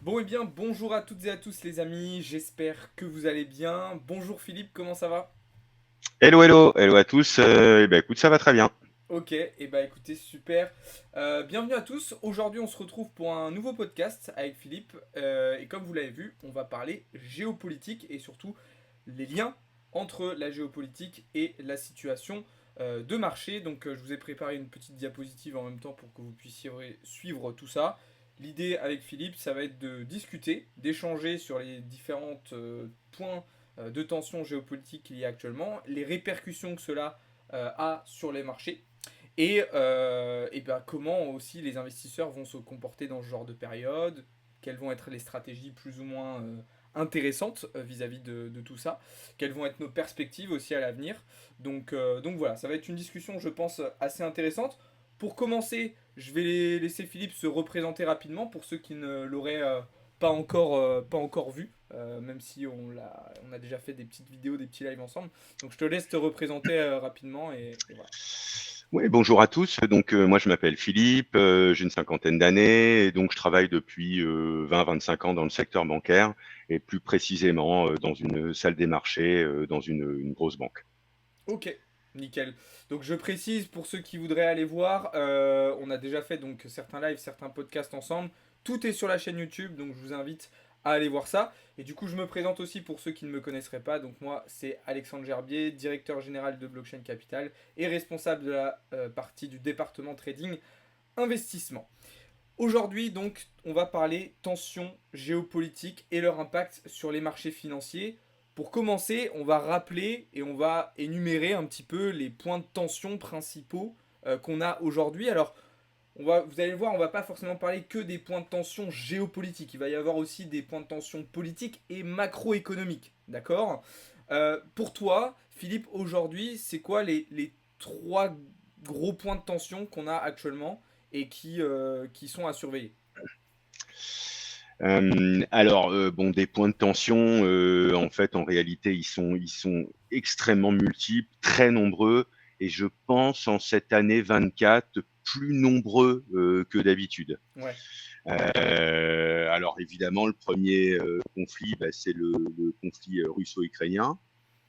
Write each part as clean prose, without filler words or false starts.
Bon et bien, bonjour à toutes et à tous les amis, j'espère que vous allez bien. Bonjour Philippe, comment ça va? Hello, hello, hello à tous. Écoute, ça va très bien. Ok, et bah écoutez, super. Bienvenue à tous. Aujourd'hui, on se retrouve pour un nouveau podcast avec Philippe. Et comme vous l'avez vu, on va parler géopolitique et surtout les liens entre la géopolitique et la situation de marché. Donc, je vous ai préparé une petite diapositive en même temps pour que vous puissiez suivre tout ça. L'idée avec Philippe, ça va être de discuter, d'échanger sur les différents points de tension géopolitique qu'il y a actuellement, les répercussions que cela a sur les marchés et ben, comment aussi les investisseurs vont se comporter dans ce genre de période, quelles vont être les stratégies plus ou moins intéressantes vis-à-vis de tout ça, quelles vont être nos perspectives aussi à l'avenir. Donc voilà, ça va être une discussion, je pense, assez intéressante. Pour commencer, je vais laisser Philippe se représenter rapidement pour ceux qui ne l'auraient pas encore vu, même si on a déjà fait des petites vidéos, des petits lives ensemble. Donc je te laisse te représenter rapidement et voilà. Oui, bonjour à tous. Moi, je m'appelle Philippe, j'ai une cinquantaine d'années et donc je travaille depuis 20-25 ans dans le secteur bancaire et plus précisément dans une salle des marchés, dans une grosse banque. Ok, nickel. Donc je précise pour ceux qui voudraient aller voir, on a déjà fait donc certains lives, certains podcasts ensemble. Tout est sur la chaîne YouTube, donc je vous invite à aller voir ça. Et du coup, je me présente aussi pour ceux qui ne me connaisseraient pas. Donc moi, c'est Alexandre Gerbier, directeur général de Blockchain Capital et responsable de la partie du département trading investissement. Aujourd'hui, donc, on va parler tensions géopolitiques et leur impact sur les marchés financiers. Pour commencer, on va rappeler et on va énumérer un petit peu les points de tension principaux qu'on a aujourd'hui. Alors, vous allez le voir, on va pas forcément parler que des points de tension géopolitiques. Il va y avoir aussi des points de tension politiques et macroéconomiques. D'accord. Pour toi, Philippe, aujourd'hui, c'est quoi les trois gros points de tension qu'on a actuellement et qui sont à surveiller? Bon, des points de tension, en fait, en réalité, ils sont extrêmement multiples, très nombreux, et je pense en cette année 24 plus nombreux que d'habitude. Ouais. Alors évidemment, le premier conflit, c'est le conflit russo-ukrainien.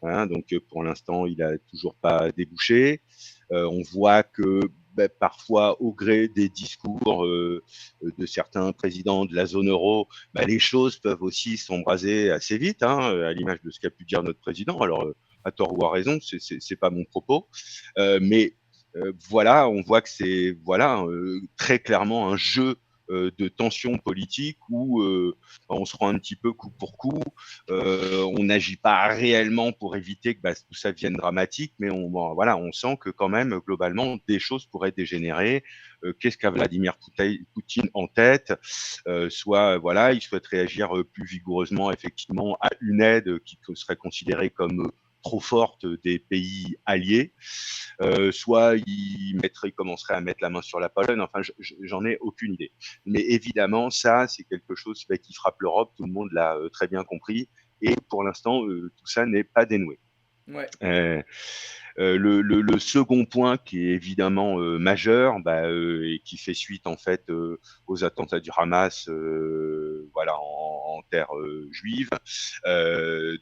Hein, pour l'instant, il a toujours pas débouché. On voit que parfois, au gré des discours de certains présidents de la zone euro, les choses peuvent aussi s'embraser assez vite, hein, à l'image de ce qu'a pu dire notre président. Alors, à tort ou à raison, c'est pas mon propos, mais voilà, on voit que c'est voilà très clairement un jeu de tension politique où on se rend un petit peu coup pour coup. On n'agit pas réellement pour éviter que tout ça devienne dramatique, mais voilà, on sent que quand même globalement des choses pourraient dégénérer. Qu'est-ce qu'a Vladimir Poutine en tête? Soit voilà, il souhaite réagir plus vigoureusement effectivement à une aide qui serait considérée comme trop forte des pays alliés, soit il commencerait à mettre la main sur la Pologne. Enfin, j'en ai aucune idée. Mais évidemment, ça, c'est quelque chose qui frappe l'Europe. Tout le monde l'a très bien compris. Et pour l'instant, tout ça n'est pas dénoué. Ouais. Euh, le second point qui est évidemment majeur et qui fait suite en fait aux attentats du Hamas voilà en terre juive.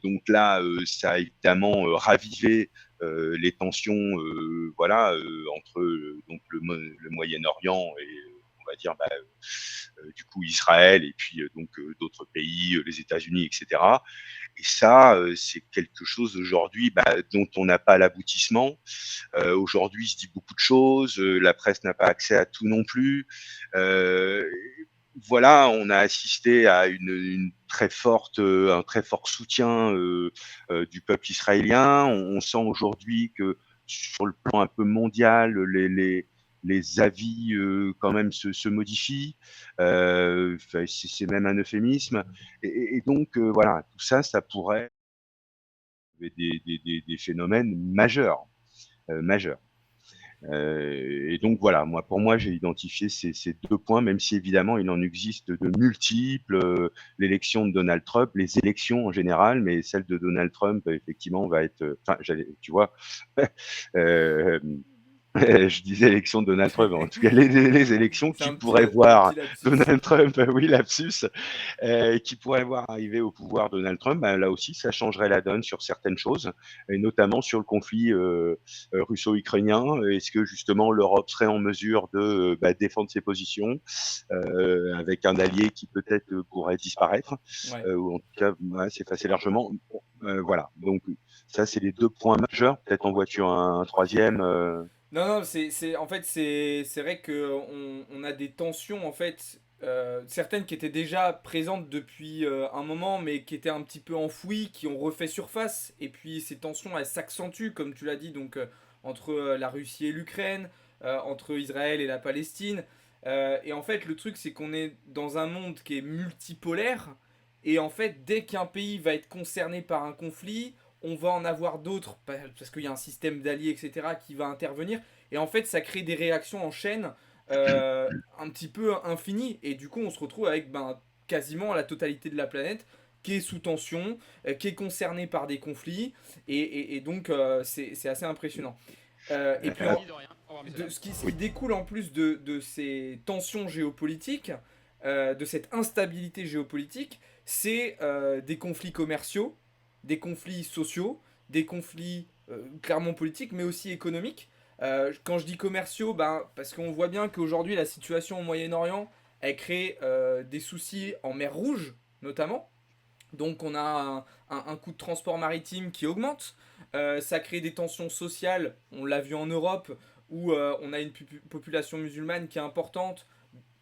Donc là, ça a évidemment ravivé les tensions voilà entre donc le Moyen-Orient et on va dire du coup Israël et puis d'autres pays, les États-Unis, etc. Et ça, c'est quelque chose aujourd'hui dont on n'a pas l'aboutissement. Aujourd'hui, il se dit beaucoup de choses, la presse n'a pas accès à tout non plus. Euh, voilà, on a assisté à une très forte, un très fort soutien du peuple israélien. On sent aujourd'hui que sur le plan un peu mondial, les avis quand même se modifient. C'est même un euphémisme. Et donc voilà, tout ça, ça pourrait des phénomènes majeurs, majeurs. Et donc voilà, pour moi, j'ai identifié ces deux points, même si évidemment il en existe de multiples. L'élection de Donald Trump, les élections en général, mais celle de Donald Trump, effectivement, va être, enfin, tu vois, euh, Je disais élection de Donald Trump. En tout cas, les élections C'est qui pourraient un voir petit lapsus. Donald Trump, oui, lapsus, qui pourrait voir arriver au pouvoir Donald Trump, bah, là aussi, ça changerait la donne sur certaines choses, et notamment sur le conflit russo-ukrainien. Est-ce que justement l'Europe serait en mesure de défendre ses positions avec un allié qui peut-être pourrait disparaître, Ouais. ou en tout cas ouais, s'effacer largement. Bon, voilà, donc ça c'est les deux points majeurs. Peut-être en voiture un troisième. Non, non, en fait, c'est vrai que on a des tensions, en fait, certaines qui étaient déjà présentes depuis un moment, mais qui étaient un petit peu enfouies, qui ont refait surface. Et puis ces tensions, elles s'accentuent, comme tu l'as dit, donc entre la Russie et l'Ukraine, entre Israël et la Palestine. Et en fait, le truc, c'est qu'on est dans un monde qui est multipolaire. Et en fait, dès qu'un pays va être concerné par un conflit, on va en avoir d'autres, parce qu'il y a un système d'alliés, etc., qui va intervenir. Et en fait, ça crée des réactions en chaîne un petit peu infinies. Et du coup, on se retrouve avec quasiment la totalité de la planète qui est sous tension, qui est concernée par des conflits. Et donc, c'est assez impressionnant. Et puis, Euh, ce qui oui, découle en plus de ces tensions géopolitiques, de cette instabilité géopolitique, c'est des conflits commerciaux, des conflits sociaux, des conflits clairement politiques, mais aussi économiques. Quand je dis commerciaux, parce qu'on voit bien qu'aujourd'hui, la situation au Moyen-Orient, elle crée des soucis en mer Rouge, notamment. Donc on a un coût de transport maritime qui augmente. Ça crée des tensions sociales, on l'a vu en Europe, où on a une population musulmane qui est importante,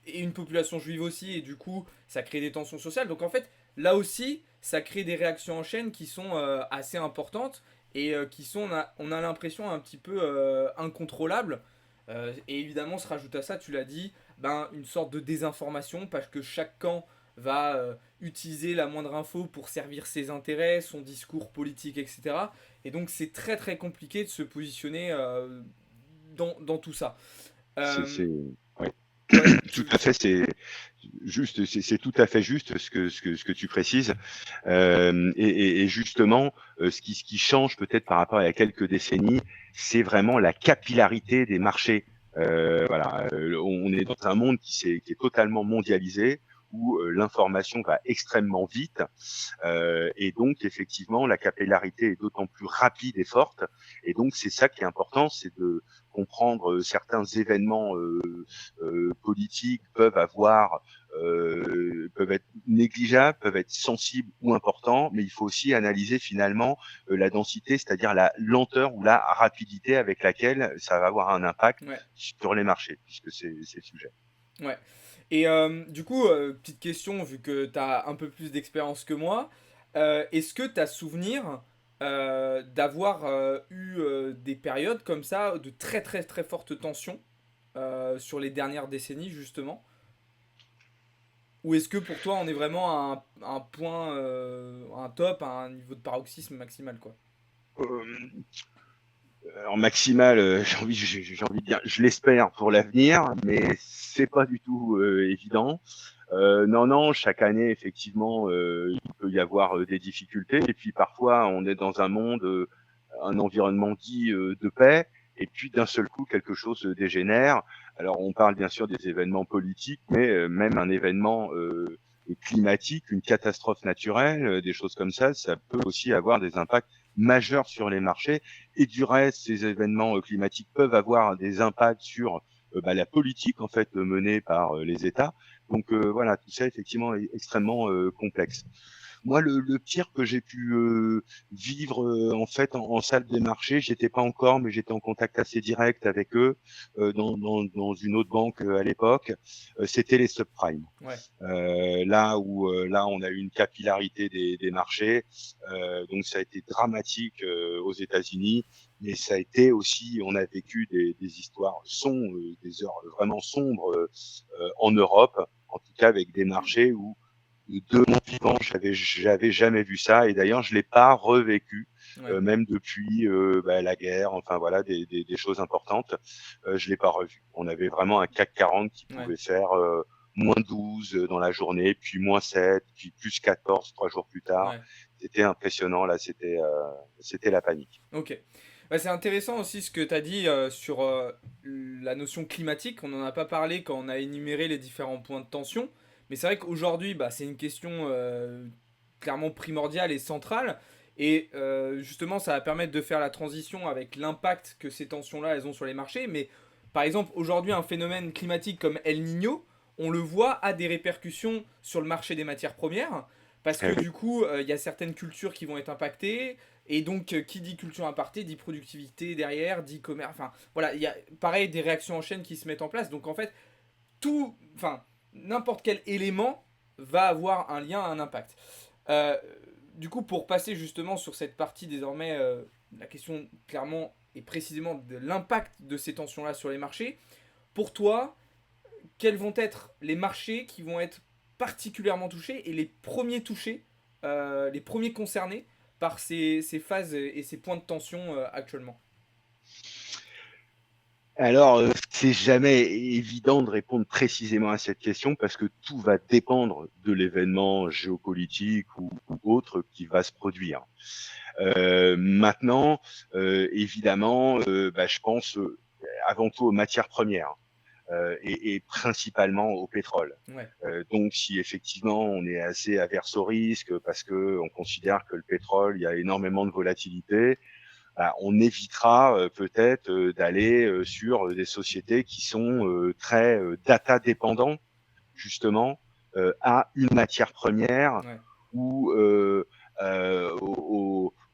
et une population juive aussi, et du coup ça crée des tensions sociales. Donc en fait, là aussi, ça crée des réactions en chaîne qui sont assez importantes, et qui sont, on a l'impression, un petit peu incontrôlables. Et évidemment, se rajoute à ça, tu l'as dit, une sorte de désinformation, parce que chaque camp va utiliser la moindre info pour servir ses intérêts, son discours politique, etc. Et donc c'est très très compliqué de se positionner dans tout ça. Euh, c'est ouais. ouais, Tout à fait, c'est juste, c'est tout à fait juste ce que tu précises. Et justement, ce qui change peut-être par rapport à il y a quelques décennies, c'est vraiment la capillarité des marchés. Voilà, on est dans un monde qui est totalement mondialisé, où l'information va extrêmement vite, et donc effectivement la capillarité est d'autant plus rapide et forte. Et donc c'est ça qui est important, c'est de comprendre certains événements politiques peuvent être négligeables, peuvent être sensibles ou importants, mais il faut aussi analyser finalement la densité, c'est-à-dire la lenteur ou la rapidité avec laquelle ça va avoir un impact ouais, sur les marchés, puisque c'est le sujet. ouais. Et du coup, petite question, vu que tu as un peu plus d'expérience que moi, est-ce que tu as souvenir d'avoir eu des périodes comme ça de très très très fortes tensions sur les dernières décennies justement? Ou est-ce que pour toi on est vraiment à un point, un top, à un niveau de paroxysme maximal quoi? Euh, En maximal, j'ai envie de dire, je l'espère pour l'avenir, mais c'est pas du tout évident. Non, non, chaque année, effectivement, il peut y avoir des difficultés. Et puis parfois, on est dans un monde, un environnement dit de paix, et puis d'un seul coup, quelque chose dégénère. Alors, on parle bien sûr des événements politiques, mais même un événement climatique, une catastrophe naturelle, des choses comme ça peut aussi avoir des impacts majeurs sur les marchés. Et du reste, ces événements climatiques peuvent avoir des impacts sur la politique en fait menée par les États. Donc voilà, tout ça effectivement est extrêmement complexe. Moi, le pire que j'ai pu vivre en fait en salle des marchés, j'étais pas encore, mais j'étais en contact assez direct avec eux dans une autre banque à l'époque. C'était les subprimes. Ouais, Là on a eu une capillarité des marchés, donc ça a été dramatique aux États-Unis, mais ça a été aussi, on a vécu des histoires sombres, des heures vraiment sombres en Europe, en tout cas avec des marchés où de mon vivant j'avais jamais vu ça, et d'ailleurs je l'ai pas revécu. ouais, Même depuis la guerre, enfin voilà, des choses importantes, je l'ai pas revu. On avait vraiment un CAC 40 qui ouais, pouvait faire moins 12 dans la journée, puis moins 7, puis plus 14 3 jours plus tard. ouais. C'était impressionnant, là, c'était la panique. Ok. Bah, c'est intéressant aussi ce que tu as dit sur la notion climatique. On n'en a pas parlé quand on a énuméré les différents points de tension. Mais c'est vrai qu'aujourd'hui, bah, c'est une question clairement primordiale et centrale. Et justement, ça va permettre de faire la transition avec l'impact que ces tensions-là, elles ont sur les marchés. Mais par exemple, aujourd'hui, un phénomène climatique comme El Niño, on le voit, a des répercussions sur le marché des matières premières. Parce que Eh oui. du coup, il y a certaines cultures qui vont être impactées. Et donc, qui dit culture impartée, dit productivité derrière, dit commerce. Enfin, voilà, il y a pareil des réactions en chaîne qui se mettent en place. Donc, en fait, n'importe quel élément va avoir un lien, un impact. Euh, du coup, pour passer justement sur cette partie désormais, la question clairement et précisément de l'impact de ces tensions-là sur les marchés, pour toi, quels vont être les marchés qui vont être particulièrement touchés et les premiers touchés, les premiers concernés par ces phases et ces points de tension actuellement? Alors, c'est jamais évident de répondre précisément à cette question parce que tout va dépendre de l'événement géopolitique ou autre qui va se produire. Maintenant, évidemment, je pense, avant tout aux matières premières, et principalement au pétrole. Ouais, Donc si effectivement on est assez averse au risque parce qu'on considère que le pétrole, il y a énormément de volatilité, bah, on évitera peut-être d'aller sur des sociétés qui sont très data dépendants justement à une matière première ouais,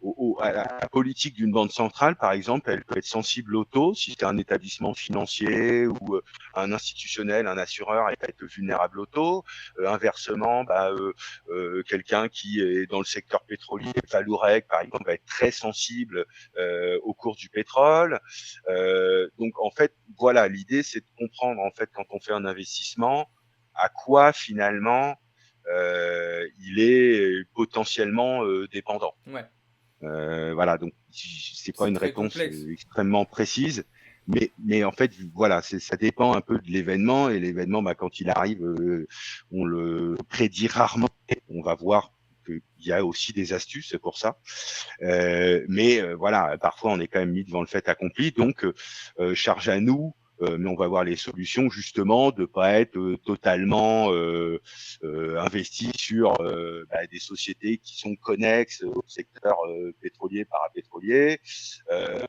ou à la politique d'une banque centrale, par exemple, elle peut être sensible au taux. Si c'est un établissement financier ou un institutionnel, un assureur, elle peut être vulnérable au taux. Inversement, quelqu'un qui est dans le secteur pétrolier, Valourec, par exemple, va être très sensible au cours du pétrole. Donc, en fait, voilà, l'idée, c'est de comprendre, en fait, quand on fait un investissement, à quoi finalement il est potentiellement dépendant. ouais. Voilà, donc c'est pas C'est une très réponse complexe. extrêmement précise, mais en fait, voilà, ça dépend un peu de l'événement et l'événement, quand il arrive, on le prédit rarement. On va voir qu'il y a aussi des astuces pour ça, mais voilà, parfois on est quand même mis devant le fait accompli, donc charge à nous. Mais on va voir les solutions justement de pas être totalement investi sur des sociétés qui sont connexes au secteur pétrolier, parapétrolier. Euh,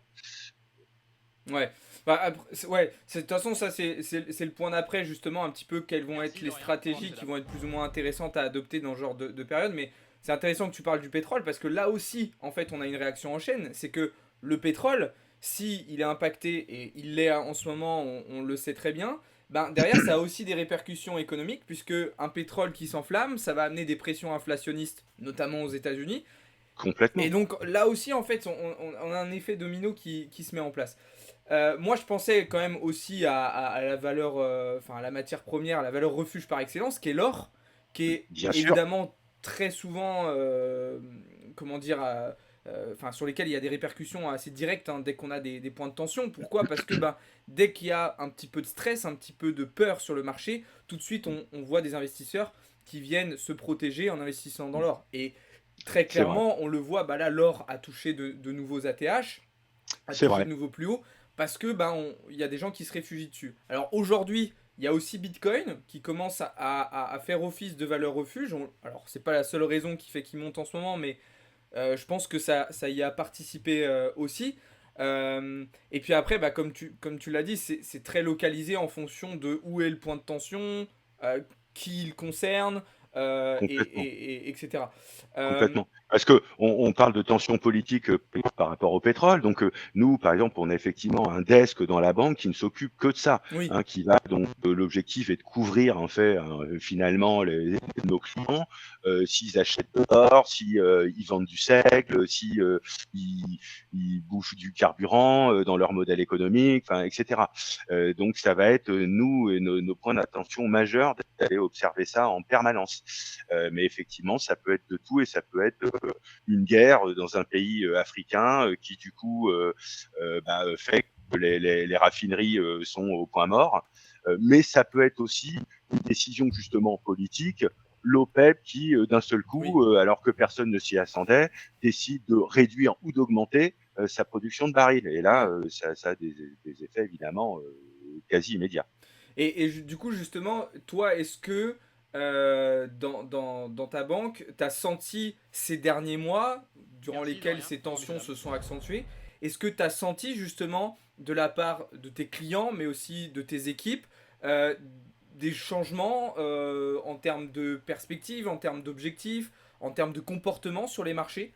Ouais. Bah, ouais, de toute façon, ça, c'est le point d'après, justement, un petit peu quelles vont être les stratégies qui vont être plus ou moins intéressantes à adopter dans ce genre de période. Mais c'est intéressant que tu parles du pétrole parce que là aussi, en fait, on a une réaction en chaîne. C'est que le pétrole, si il est impacté, et il l'est en ce moment, on le sait très bien, ben, derrière, ça a aussi des répercussions économiques puisque un pétrole qui s'enflamme, ça va amener des pressions inflationnistes, notamment aux États-Unis. Et Complètement. donc là aussi, en fait, on a un effet domino qui se met en place. Moi, je pensais quand même aussi à la valeur, enfin à la matière première, à la valeur refuge par excellence, qui est l'or, qui est Bien sûr. évidemment très souvent, comment dire, enfin sur lesquels il y a des répercussions assez directes hein, dès qu'on a des points de tension. Pourquoi? Parce que bah, dès qu'il y a un petit peu de stress, un petit peu de peur sur le marché, tout de suite on voit des investisseurs qui viennent se protéger en investissant dans l'or. Et très C'est vrai. clairement, on le voit, bah là l'or a touché de nouveaux ATH, a C'est touché de vrai. nouveaux plus hauts parce que ben il y a des gens qui se réfugient dessus. Alors aujourd'hui, il y a aussi Bitcoin qui commence à faire office de valeur refuge. Alors c'est pas la seule raison qui fait qu'il monte en ce moment, mais je pense que ça y a participé aussi. Et puis après, bah, comme tu l'as dit, c'est très localisé en fonction de où est le point de tension, euh, qui il concerne, Complètement. etc. Complètement. Parce que on parle de tension politique par rapport au pétrole. Donc nous, par exemple, on a effectivement un desk dans la banque qui ne s'occupe que de ça, Oui, hein, qui va donc l'objectif est de couvrir en fait finalement nos clients s'ils achètent de l'or, si ils vendent du seigle, si ils bouffent du carburant dans leur modèle économique, enfin etc. Donc ça va être nous et nos points d'attention majeurs d'aller observer ça en permanence. Mais effectivement, ça peut être de tout et ça peut être une guerre dans un pays africain qui du coup fait que les raffineries sont au point mort. Mais ça peut être aussi une décision justement politique. L'OPEP qui, d'un seul oui, coup, alors que personne ne s'y attendait, décide de réduire ou d'augmenter sa production de barils. Et là, Ouais. ça a des effets évidemment quasi immédiats. Du coup, justement, toi, est-ce que dans ta banque, tu as senti ces derniers mois, durant lesquels ces tensions se sont accentuées, est-ce que tu as senti justement de la part de tes clients, mais aussi de tes équipes, euh, des changements en termes de perspective, en termes d'objectifs, en termes de comportement sur les marchés?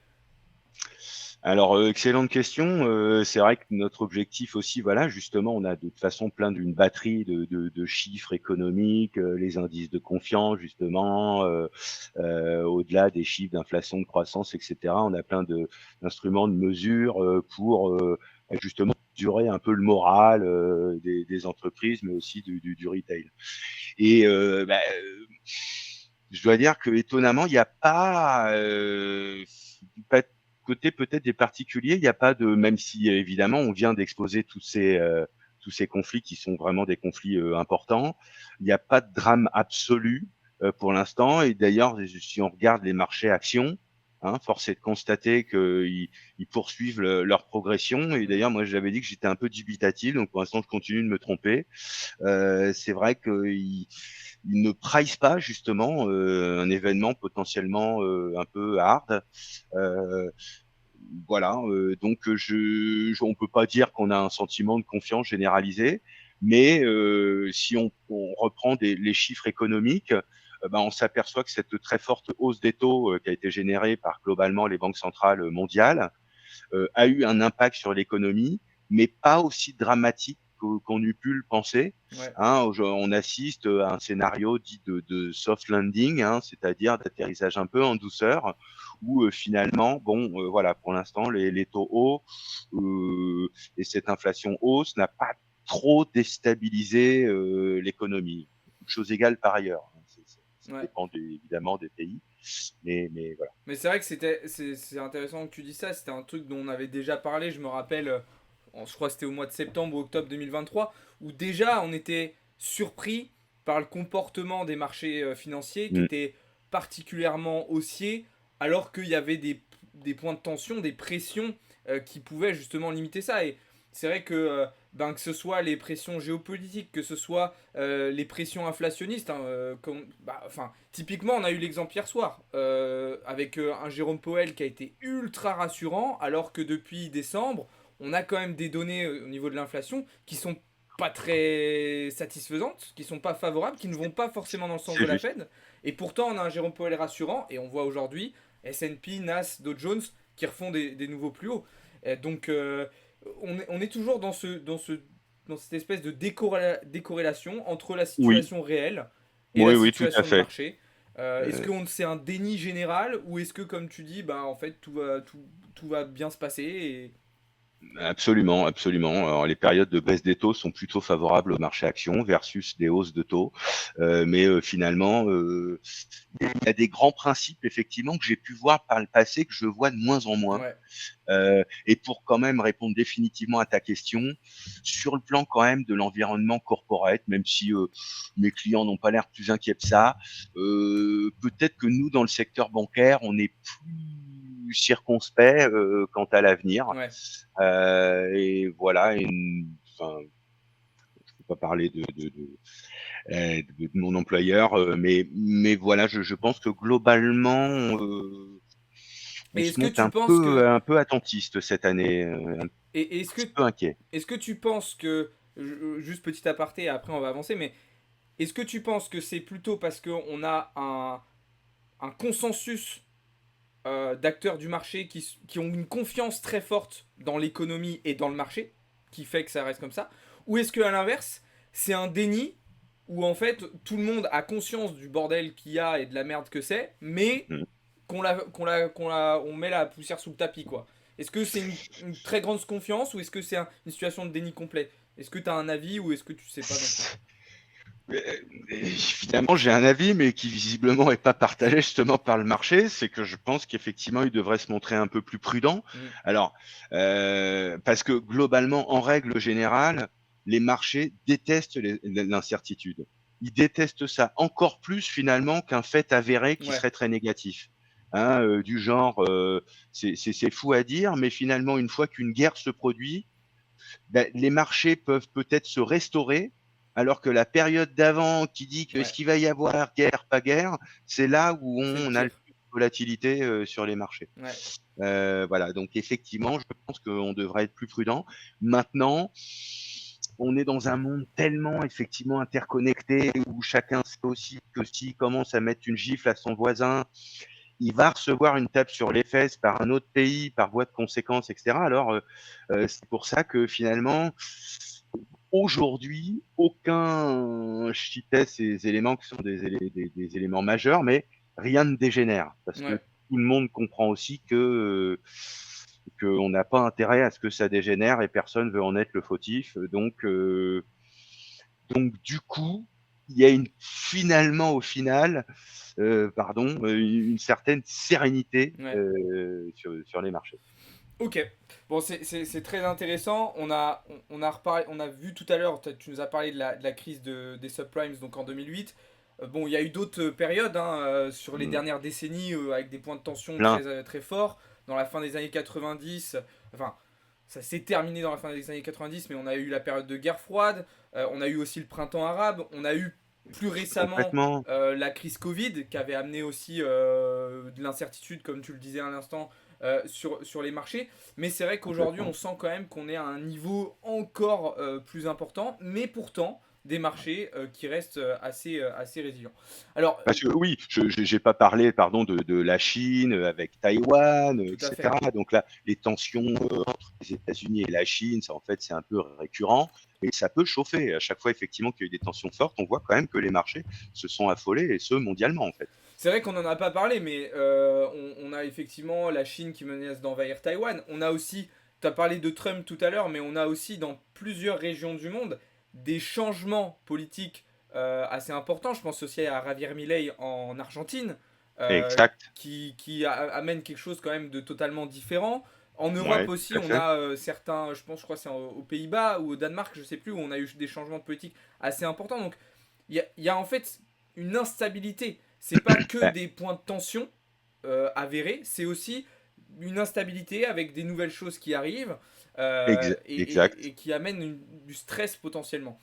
Alors, excellente question. C'est vrai que notre objectif aussi, voilà, justement, on a de toute façon plein d'une batterie de chiffres économiques, les indices de confiance justement, au-delà des chiffres d'inflation, de croissance et cetera. On a plein d'instruments de mesure, pour, justement mesurer un peu le moral, des entreprises, mais aussi du retail. Et je dois dire qu'étonnamment, il y a pas, pas côté peut-être des particuliers, il n'y a pas de, même si évidemment on vient d'exposer tous ces conflits qui sont vraiment des conflits importants, il n'y a pas de drame absolu pour l'instant. Et d'ailleurs, si on regarde les marchés actions, hein, force est de constater qu'ils poursuivent leur progression. Et d'ailleurs, moi, j'avais dit que j'étais un peu dubitatif, donc pour l'instant, je continue de me tromper. C'est vrai qu'ils ne price pas justement un événement potentiellement un peu hard. Euh, voilà, donc on peut pas dire qu'on a un sentiment de confiance généralisé, mais si on reprend les chiffres économiques, ben, on s'aperçoit que cette très forte hausse des taux qui a été générée par globalement les banques centrales mondiales a eu un impact sur l'économie, mais pas aussi dramatique qu'on eût pu le penser. Ouais. Hein, on assiste à un scénario dit de soft landing, hein, c'est-à-dire d'atterrissage un peu en douceur, où finalement, bon, voilà, pour l'instant, les taux hauts et cette inflation hausse n'a pas trop déstabilisé l'économie. Chose égale par ailleurs. Hein, ça Ouais. dépend évidemment des pays, mais voilà. Mais c'est vrai que c'est intéressant que tu dis ça. C'était un truc dont on avait déjà parlé. Je me rappelle, je crois que c'était au mois de septembre ou octobre 2023, où déjà on était surpris par le comportement des marchés financiers qui Mm. était particulièrement haussier, alors qu'il y avait des points de tension, des pressions qui pouvaient justement limiter ça. Et c'est vrai que ce soit les pressions géopolitiques, que ce soit les pressions inflationnistes, hein, typiquement, on a eu l'exemple hier soir avec un Jérôme Powell qui a été ultra rassurant, alors que depuis décembre, on a quand même des données au niveau de l'inflation qui sont pas très satisfaisantes, qui sont pas favorables, qui ne vont pas forcément dans le sens C'est de la juste. Fed. Et pourtant, on a un Jérôme Powell rassurant, et on voit aujourd'hui S&P, Nas, Dow Jones qui refont des nouveaux plus hauts. Donc, on est toujours dans cette espèce de décorrélation entre la Oui, situation réelle et la oui, oui, tout à situation de fait. marché. Est-ce Euh, que c'est un déni général ou est-ce que, comme tu dis, bah, en fait, tout va bien se passer et... Absolument, absolument. Alors, les périodes de baisse des taux sont plutôt favorables au marché actions versus des hausses de taux. Mais finalement, il y a des grands principes effectivement que j'ai pu voir par le passé que je vois de moins en moins. Ouais, Et pour quand même répondre définitivement à ta question, sur le plan quand même de l'environnement corporate, même si mes clients n'ont pas l'air plus inquiets que ça, peut-être que nous, dans le secteur bancaire, on est plus circonspect quant à l'avenir. ouais. Et voilà, enfin, je peux pas parler de mon employeur, mais voilà, je pense que globalement, on Et se est-ce que monte tu penses que... un peu attentiste cette année, un Et est-ce que, petit peu inquiet. est-ce que tu penses que... Juste petit aparté, et après on va avancer, mais est-ce que tu penses que c'est plutôt parce qu'on a un consensus d'acteurs du marché qui ont une confiance très forte dans l'économie et dans le marché, qui fait que ça reste comme ça? Ou est-ce qu'à l'inverse, c'est un déni où en fait tout le monde a conscience du bordel qu'il y a et de la merde que c'est, mais Mm. on met la poussière sous le tapis, quoi? Est-ce que c'est une très grande confiance ou est-ce que c'est une situation de déni complet? Est-ce que tu as un avis ou est-ce que tu sais pas non plus? Euh, Évidemment, j'ai un avis, mais qui visiblement n'est pas partagé justement par le marché. C'est que je pense qu'effectivement, il devrait se montrer un peu plus prudent. Mm. Alors, parce que globalement, en règle générale, les marchés détestent l'incertitude. Ils détestent ça encore plus finalement qu'un fait avéré qui Ouais, serait très négatif. hein, du genre, c'est fou à dire, mais finalement, une fois qu'une guerre se produit, bah, les marchés peuvent peut-être se restaurer, alors que la période d'avant qui dit que est-ce Ouais, qu'il va y avoir guerre, pas guerre, c'est là où c'est le on a le pire. plus de volatilité sur les marchés. Ouais, Voilà, donc effectivement, je pense qu'on devrait être plus prudent. Maintenant, on est dans un monde tellement effectivement interconnecté où chacun sait aussi que s'il commence à mettre une gifle à son voisin, il va recevoir une tape sur les fesses par un autre pays par voie de conséquence, etc. Alors, c'est pour ça que finalement, aujourd'hui, aucun, je citais ces éléments qui sont des éléments majeurs, mais rien ne dégénère parce que ouais. tout le monde comprend aussi que qu'on n'a pas intérêt à ce que ça dégénère et personne veut en être le fautif. Donc du coup, il y a finalement au final, pardon, une certaine sérénité Ouais. sur les marchés. Ok, bon c'est très intéressant. On a reparlé, on a vu tout à l'heure, tu nous as parlé de la crise des subprimes donc en 2008. Bon, il y a eu d'autres périodes hein, sur les Mmh. dernières décennies avec des points de tension Plein. très forts. Dans la fin des années 90, enfin ça s'est terminé dans la fin des années 90, mais on a eu la période de guerre froide, on a eu aussi le printemps arabe, on a eu plus récemment Complètement. la crise Covid qui avait amené aussi de l'incertitude, comme tu le disais à l'instant, sur les marchés. Mais c'est vrai qu'aujourd'hui, on Complètement. sent quand même qu'on est à un niveau encore plus important, mais pourtant des marchés qui restent assez résilients. Alors, Parce que oui, je j'ai pas parlé, pardon, de la Chine, avec Taïwan, et tout à fait. cetera. Donc là, les tensions, entre les États-Unis et la Chine, ça, en fait, c'est un peu récurrent et ça peut chauffer. À chaque fois, effectivement, qu'il y a eu des tensions fortes, on voit quand même que les marchés se sont affolés et ce, mondialement, en fait. C'est vrai qu'on n'en a pas parlé, mais on a effectivement la Chine qui menace d'envahir Taïwan. On a aussi, tu as parlé de Trump tout à l'heure, mais on a aussi dans plusieurs régions du monde des changements politiques assez importants. Je pense aussi à Javier Milei en Argentine, Exact. amène quelque chose quand même de totalement différent. En Europe Ouais, aussi, tout à on fait. a certains, je crois que c'est aux Pays-Bas ou au Danemark, je sais plus, où on a eu des changements de politique assez importants. Donc il y a en fait une instabilité. C'est pas que Bah, des points de tension avérés, c'est aussi une instabilité avec des nouvelles choses qui arrivent exact. et qui amènent du stress potentiellement.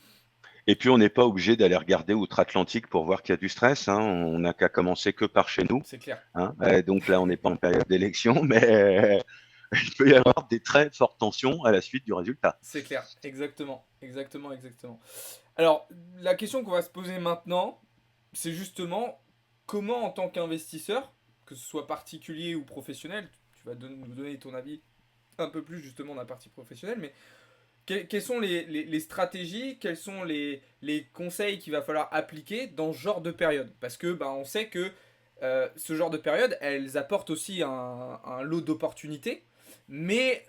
Et puis, on n'est pas obligé d'aller regarder outre-Atlantique pour voir qu'il y a du stress, hein. On n'a qu'à commencer que par chez nous, C'est clair. hein. Donc là, on n'est pas en période d'élection, mais il peut y avoir des très fortes tensions à la suite du résultat. C'est clair. Exactement. Exactement. Exactement. Alors, la question qu'on va se poser maintenant, c'est justement comment, en tant qu'investisseur, que ce soit particulier ou professionnel, tu vas nous donner ton avis un peu plus justement dans la partie professionnelle, mais quelles sont les stratégies, quels sont les conseils qu'il va falloir appliquer dans ce genre de période? Parce que bah, on sait que ce genre de période, elles apportent aussi un lot d'opportunités, mais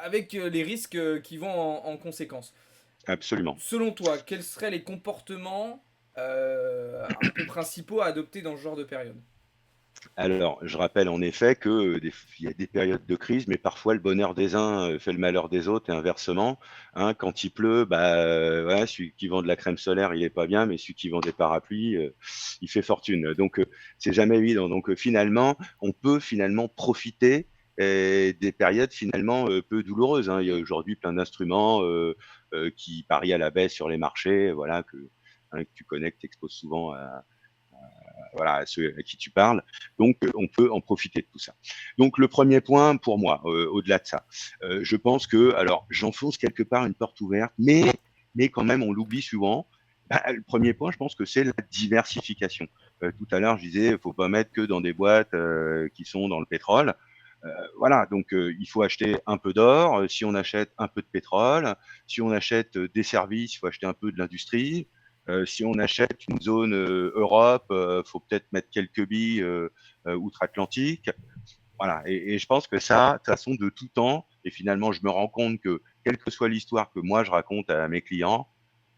avec les risques qui vont en conséquence. Absolument. Selon toi, quels seraient les comportements un peu principaux à adopter dans ce genre de période? Alors, je rappelle en effet que il y a des périodes de crise, mais parfois le bonheur des uns fait le malheur des autres et inversement, hein. Quand il pleut, bah, voilà, celui qui vend de la crème solaire, il est pas bien, mais celui qui vend des parapluies, il fait fortune. Donc, c'est jamais évident. Donc, finalement, on peut finalement profiter des périodes finalement peu douloureuses, hein. Il y a Mm. aujourd'hui plein d'instruments qui parient à la baisse sur les marchés, voilà, hein, que tu connais, que tu exposes souvent voilà, à ceux à qui tu parles. Donc, on peut en profiter de tout ça. Donc, le premier point pour moi, au-delà de ça, je pense que, alors, j'enfonce quelque part une porte ouverte, mais quand même, on l'oublie souvent. Bah, le premier point, je pense que c'est la diversification. Tout à l'heure, je disais, il faut pas mettre que dans des boîtes qui sont dans le pétrole. Voilà, donc il faut acheter un peu d'or. Si on achète un peu de pétrole, si on achète des services, il faut acheter un peu de l'industrie. Si on achète une zone Europe, faut peut-être mettre quelques billes outre-Atlantique. Voilà, et je pense que ça, de toute façon, de tout temps, et finalement, je me rends compte que, quelle que soit l'histoire que moi je raconte à mes clients,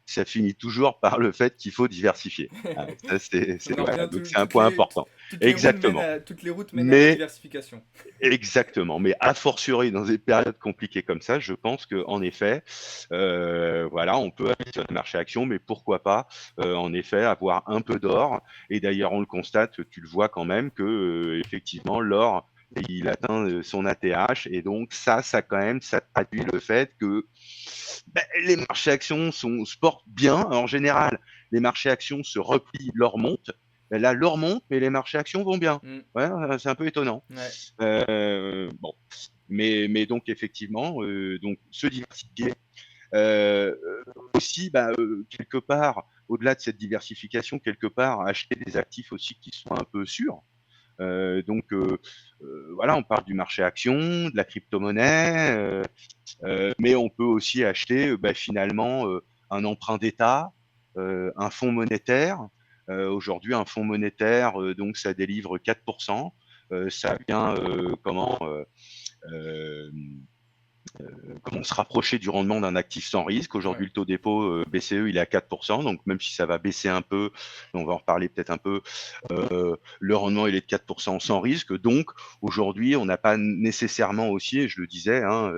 ça finit toujours par le fait qu'il faut diversifier. Ah, ça, On en voilà, revient, donc c'est un point important. Exactement. toutes les routes mènent à la Mais diversification. exactement, mais a fortiori dans des périodes compliquées comme ça, je pense qu'en effet, voilà, on peut aller sur le marché actions, mais pourquoi pas, en effet, avoir un peu d'or. Et d'ailleurs, on le constate, tu le vois quand même que, effectivement, l'or, il atteint son ATH, et donc ça quand même, ça traduit le fait que les marchés actions se portent bien. En général, les marchés actions se replient, l'or monte. Ben là, l'or monte, mais les marchés actions vont bien. Mm. Ouais, c'est un peu étonnant. Ouais. Bon, mais donc effectivement, donc se diversifier. Euh, Aussi, quelque part, au-delà de cette diversification, quelque part, acheter des actifs aussi qui soient un peu sûrs. Voilà, on parle du marché action, de la crypto-monnaie, mais on peut aussi acheter finalement un emprunt d'État, un fonds monétaire. Aujourd'hui, un fonds monétaire, donc ça délivre 4%. Ça vient euh, comment se rapprocher du rendement d'un actif sans risque. Ouais. Aujourd'hui, le taux dépôt BCE, il est à 4%. Donc, même si ça va baisser un peu, on va en reparler peut-être un peu, le rendement, il est de 4% sans risque. Donc, aujourd'hui, on n'a pas nécessairement aussi, et je le disais, hein,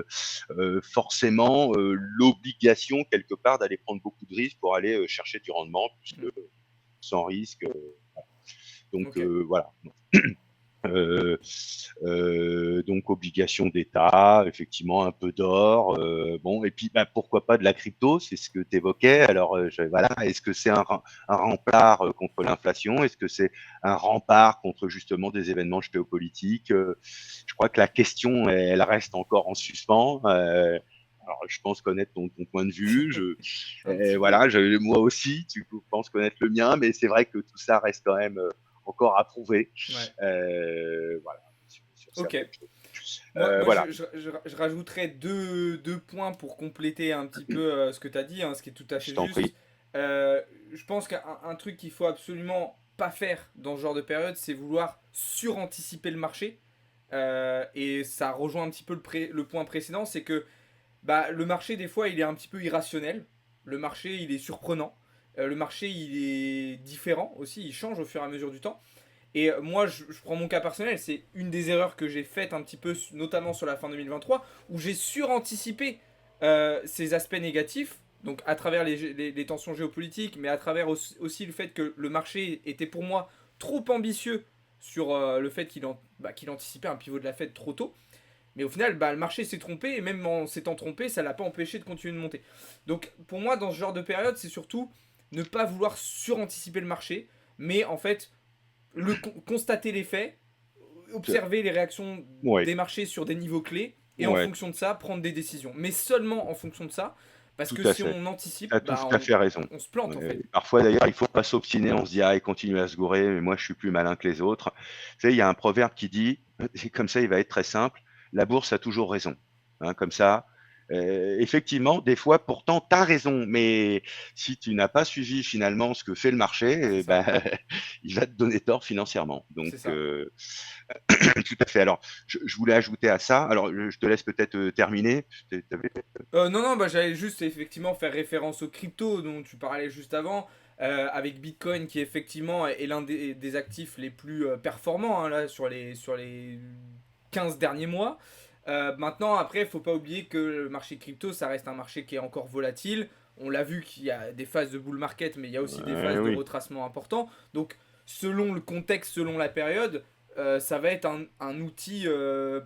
forcément l'obligation, quelque part, d'aller prendre beaucoup de risques pour aller chercher du rendement, puisque Mm. sans risque. Donc, Ok. voilà. Euh, donc obligation d'État, effectivement un peu d'or, bon et puis pourquoi pas de la crypto, c'est ce que tu évoquais. Alors voilà, est-ce que c'est un rempart contre l'inflation? Est-ce que c'est un rempart contre justement des événements géopolitiques? Je crois que la question elle reste encore en suspens. Alors, je pense connaître ton point de vue. Un petit peu. Voilà, moi aussi, tu penses connaître le mien, mais c'est vrai que tout ça reste quand même encore à prouver. Ouais. Voilà, sur Ok. certaines choses. Moi Voilà, je rajouterais deux points pour compléter un petit peu ce que tu as dit, hein, ce qui est tout à je fait t'en juste. prie. Je pense qu'un truc qu'il faut absolument pas faire dans ce genre de période, c'est vouloir suranticiper le marché. Et ça rejoint un petit peu le point précédent, c'est que le marché, des fois, il est un petit peu irrationnel. Le marché, il est surprenant. Le marché, il est différent aussi, il change au fur et à mesure du temps. Et moi, je prends mon cas personnel, c'est une des erreurs que j'ai faites un petit peu, notamment sur la fin 2023, où j'ai suranticipé ces aspects négatifs, donc à travers les tensions géopolitiques, mais à travers aussi le fait que le marché était pour moi trop ambitieux sur le fait qu'il anticipait un pivot de la Fed trop tôt. Mais au final, le marché s'est trompé, et même en s'étant trompé, ça ne l'a pas empêché de continuer de monter. Donc pour moi, dans ce genre de période, c'est surtout ne pas vouloir suranticiper le marché, mais en fait constater les faits, observer les réactions Ouais, des marchés sur des niveaux clés, et en ouais, fonction de ça, prendre des décisions. Mais seulement en fonction de ça, parce tout que à si fait. on Tu anticipe, as tout à fait raison. on se plante en fait. Parfois, d'ailleurs, il faut pas s'obstiner. On se dit, ah, il continue à se gourer, mais moi, je suis plus malin que les autres. Tu sais, il y a un proverbe qui dit, et comme ça, il va être très simple, la bourse a toujours raison. Hein, comme ça, effectivement, des fois, pourtant, tu as raison, mais si tu n'as pas suivi finalement ce que fait le marché, C'est eh ça. il va te donner tort financièrement. Donc, C'est ça. tout à fait. Alors, je voulais ajouter à ça. Alors, je te laisse peut-être terminer. Non, non, j'allais juste effectivement faire référence aux cryptos dont tu parlais juste avant, avec Bitcoin qui effectivement est l'un des actifs les plus performants, hein, là, sur les 15 derniers mois. Maintenant, après, il ne faut pas oublier que le marché crypto, ça reste un marché qui est encore volatile. On l'a vu qu'il y a des phases de bull market, mais il y a aussi des phases de Oui, retracement importants. Donc, selon le contexte, selon la période, ça va être un outil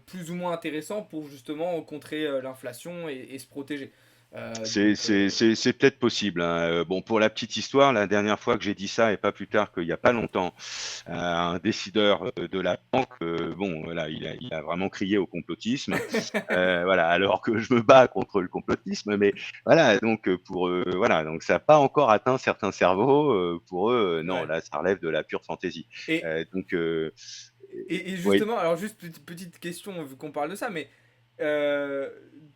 plus ou moins intéressant pour justement contrer l'inflation et se protéger. c'est peut-être possible, hein. Bon, pour la petite histoire, la dernière fois que j'ai dit ça, et pas plus tard qu'il n'y a pas longtemps, un décideur de la banque, bon, voilà, il a vraiment crié au complotisme, voilà, alors que je me bats contre le complotisme, mais voilà, donc voilà, donc ça n'a pas encore atteint certains cerveaux. Pour eux, non, Ouais. là, ça relève de la pure fantaisie. Et, Donc, et oui. justement, alors juste petite question vu qu'on parle de ça, mais euh,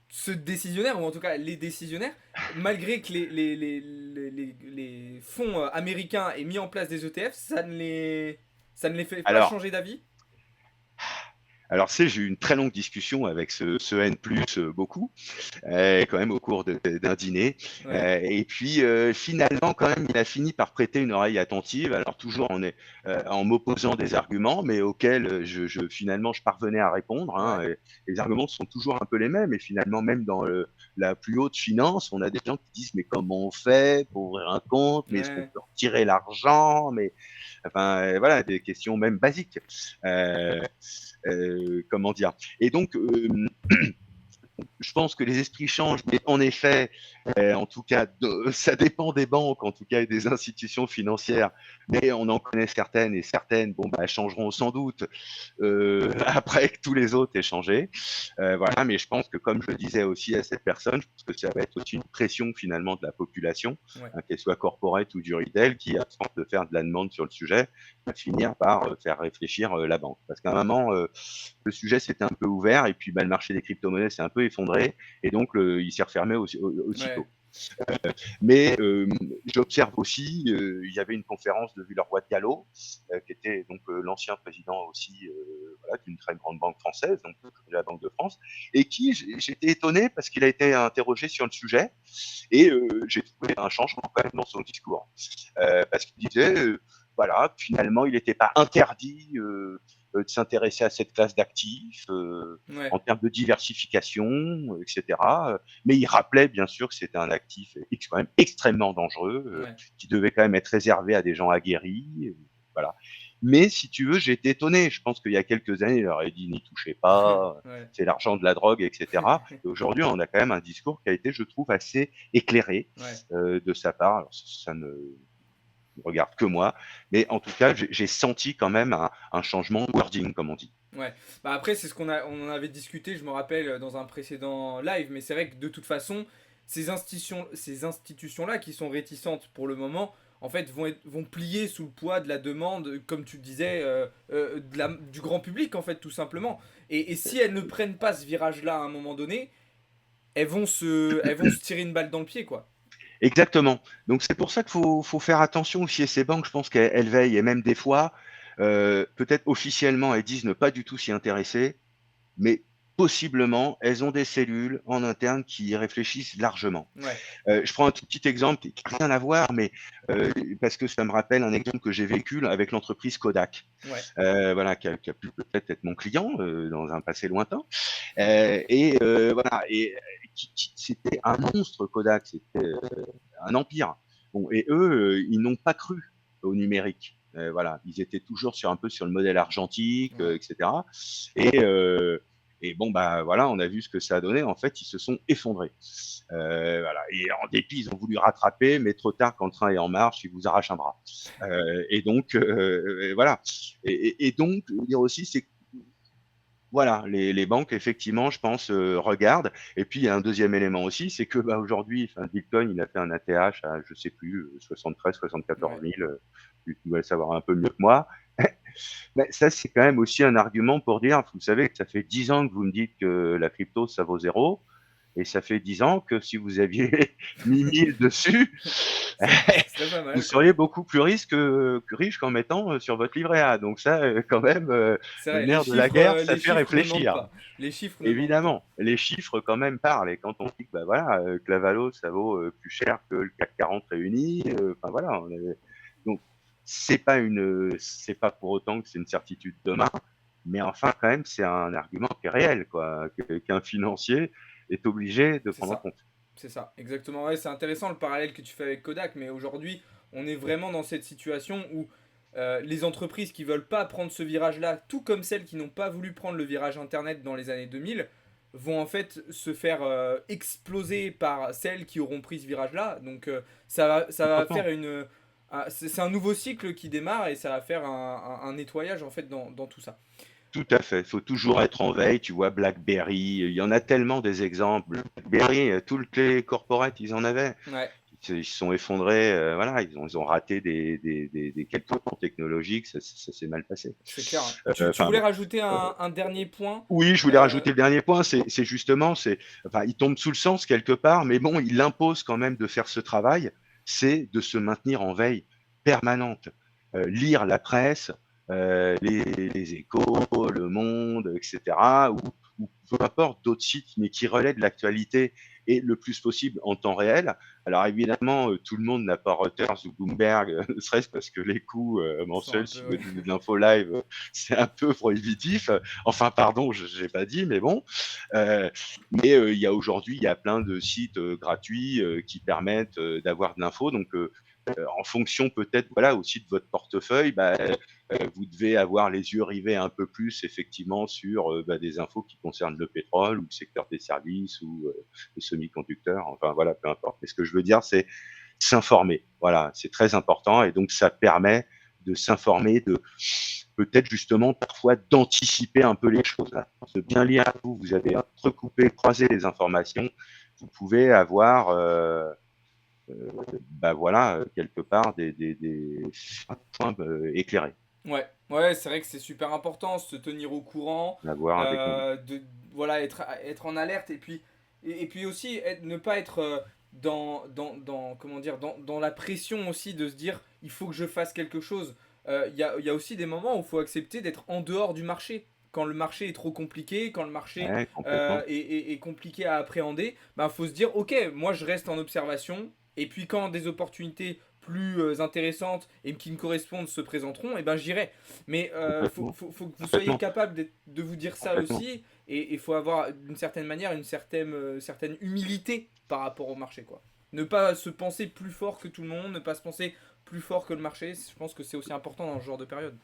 ce décisionnaire, ou en tout cas les décisionnaires, malgré que les fonds américains aient mis en place des ETF, ça ne les fait pas Alors, changer d'avis. Alors, j'ai eu une très longue discussion avec ce N+, beaucoup, quand même au cours d'un dîner. Ouais, Et puis, finalement, quand même, il a fini par prêter une oreille attentive. Alors, toujours en m'opposant des arguments, mais auxquels finalement, je parvenais à répondre. ouais, Hein, et les arguments sont toujours un peu les mêmes. Et finalement, même dans la plus haute finance, on a des gens qui disent, mais comment on fait pour ouvrir un compte? Mais est-ce qu'on ouais, peut retirer l'argent? Mais enfin, voilà, des questions même basiques. Euh, comment dire? Et donc, je pense que les esprits changent, mais en effet, en tout cas, ça dépend des banques, en tout cas, et des institutions financières. Mais on en connaît certaines, et certaines, bon, bah, changeront sans doute après que tous les autres aient changé. Voilà, mais je pense que, comme je le disais aussi à cette personne, je pense que ça va être aussi une pression finalement de la population, ouais, hein, qu'elle soit corporate ou du retail, qui, à force de faire de la demande sur le sujet, va finir par faire réfléchir la banque. Parce qu'à un moment, le sujet s'était un peu ouvert et puis bah, le marché des crypto-monnaies s'est un peu effondré et donc il s'est refermé ouais, aussitôt. Mais j'observe aussi, il y avait une conférence de Villeroy-de-Galhau, qui était donc l'ancien président aussi voilà, d'une très grande banque française, donc de la Banque de France, et qui j'étais étonné parce qu'il a été interrogé sur le sujet et j'ai trouvé un changement quand même dans son discours, parce qu'il disait voilà, finalement il n'était pas interdit de s'intéresser à cette classe d'actifs ouais, en termes de diversification, etc. Mais il rappelait bien sûr que c'était un actif quand même extrêmement dangereux, ouais, qui devait quand même être réservé à des gens aguerris. Voilà. Mais si tu veux, j'ai été étonné. Je pense qu'il y a quelques années, il aurait dit n'y touchez pas, ouais, c'est l'argent de la drogue, etc. Et aujourd'hui, on a quand même un discours qui a été, je trouve, assez éclairé ouais. de sa part. Alors, ça ne regarde que moi, mais en tout cas, j'ai senti quand même un changement wording, comme on dit. Ouais. Bah après, c'est ce on en avait discuté, je me rappelle, dans un précédent live, mais c'est vrai que de toute façon, ces institutions-là qui sont réticentes pour le moment, en fait, vont plier sous le poids de la demande, comme tu disais, du grand public, en fait, tout simplement. Et si elles ne prennent pas ce virage-là à un moment donné, elles vont se tirer une balle dans le pied, quoi. Exactement. Donc c'est pour ça qu'il faut faire attention aussi à ces banques. Je pense qu'elles veillent et même des fois, peut-être officiellement, elles disent ne pas du tout s'y intéresser, mais possiblement, elles ont des cellules en interne qui y réfléchissent largement. Ouais, Je prends un tout petit exemple qui n'a rien à voir, mais parce que ça me rappelle un exemple que j'ai vécu là, avec l'entreprise Kodak, ouais, voilà, qui a pu peut-être être mon client dans un passé lointain. Voilà, et c'était un monstre Kodak, c'était un empire. Bon, et eux, ils n'ont pas cru au numérique. Voilà, ils étaient toujours un peu sur le modèle argentique, ouais, etc. Et, et bon, bah voilà, on a vu ce que ça a donné. En fait, ils se sont effondrés. Voilà. Et en dépit, ils ont voulu rattraper, mais trop tard, quand le train est en marche, ils vous arrachent un bras. Et donc, voilà. Et donc, je veux dire aussi, c'est voilà, les banques, effectivement, je pense, regardent. Et puis, il y a un deuxième élément aussi, c'est que bah, aujourd'hui, enfin, Bitcoin, il a fait un ATH à, je sais plus, 73, 74 ouais. 000. Tu dois le savoir un peu mieux que moi. Mais ça, c'est quand même aussi un argument pour dire, vous savez que ça fait 10 ans que vous me dites que la crypto, ça vaut zéro. Et ça fait 10 ans que si vous aviez mis 1000 dessus, Ce serait pas vous mal, quoi. seriez beaucoup plus riche qu'en mettant sur votre livret A. Donc ça, quand même, C'est le vrai, nerf de la guerre, ça les fait chiffres ne mentent réfléchir. pas. Les chiffres ne mentent pas. Évidemment, les chiffres quand même parlent. Et quand on dit que bah voilà, que la Valo, ça vaut plus cher que le CAC 40 réuni, enfin voilà. Donc c'est pas pour autant que c'est une certitude demain, mais enfin quand même c'est un argument qui est réel, quoi, qu'un financier est obligé de C'est prendre en ça. compte. C'est ça, exactement. Ouais, c'est intéressant le parallèle que tu fais avec Kodak, mais aujourd'hui, on est vraiment dans cette situation où les entreprises qui veulent pas prendre ce virage-là, tout comme celles qui n'ont pas voulu prendre le virage Internet dans les années 2000, vont en fait se faire exploser par celles qui auront pris ce virage-là. Donc ça va faire Complètement. c'est un nouveau cycle qui démarre et ça va faire un nettoyage en fait dans tout ça. Tout à fait. Il faut toujours être en veille. Tu vois, BlackBerry, il y en a tellement des exemples. BlackBerry, toutes les corporates, ils en avaient. Ouais. Ils se sont effondrés. Voilà, ils ont raté des quelques tours technologiques. Ça s'est mal passé. C'est clair, hein. Tu Enfin voulais bon. rajouter un dernier point. Oui, je voulais euh, rajouter le dernier point. C'est justement, enfin, il tombe sous le sens quelque part, mais bon, il impose quand même de faire ce travail. C'est de se maintenir en veille permanente. Lire la presse, les Échos, Le Monde, etc., ou peu importe, d'autres sites, mais qui relaient de l'actualité et le plus possible en temps réel. Alors évidemment, tout le monde n'a pas Reuters ou Bloomberg, ne serait-ce parce que les coûts Ils sont un mensuels, si vous peu... voulez donner de l'info live, c'est un peu prohibitif. Enfin, pardon, je n'ai pas dit, mais bon. Il y a aujourd'hui, il y a plein de sites gratuits qui permettent d'avoir de l'info. Donc, en fonction peut-être voilà aussi de votre portefeuille, vous devez avoir les yeux rivés un peu plus effectivement sur des infos qui concernent le pétrole ou le secteur des services ou les semi-conducteurs, enfin voilà, peu importe. Mais ce que je veux dire, c'est s'informer. Voilà, c'est très important et donc ça permet de s'informer, de peut-être justement parfois d'anticiper un peu les choses. De bien lire à vous, vous avez recoupé, croisé les informations, vous pouvez avoir voilà, quelque part des points éclairés, Ouais, c'est vrai que c'est super important, se tenir au courant, d'avoir des convictions. de voilà, être en alerte et puis aussi ne pas être comment dire, dans la pression aussi de se dire il faut que je fasse quelque chose. Il y a aussi des moments où il faut accepter d'être en dehors du marché. Quand le marché est trop compliqué, quand le marché Ouais, complètement. est compliqué à appréhender, bah, faut se dire ok, moi je reste en observation et puis quand des opportunités plus intéressantes et qui me correspondent se présenteront, et ben j'irai. Mais Complètement, faut que vous soyez complètement, capable de vous dire ça complètement. aussi, et il faut avoir d'une certaine manière une certaine humilité par rapport au marché, quoi. Ne pas se penser plus fort que tout le monde, ne pas se penser plus fort que le marché, je pense que c'est aussi important dans ce genre de période.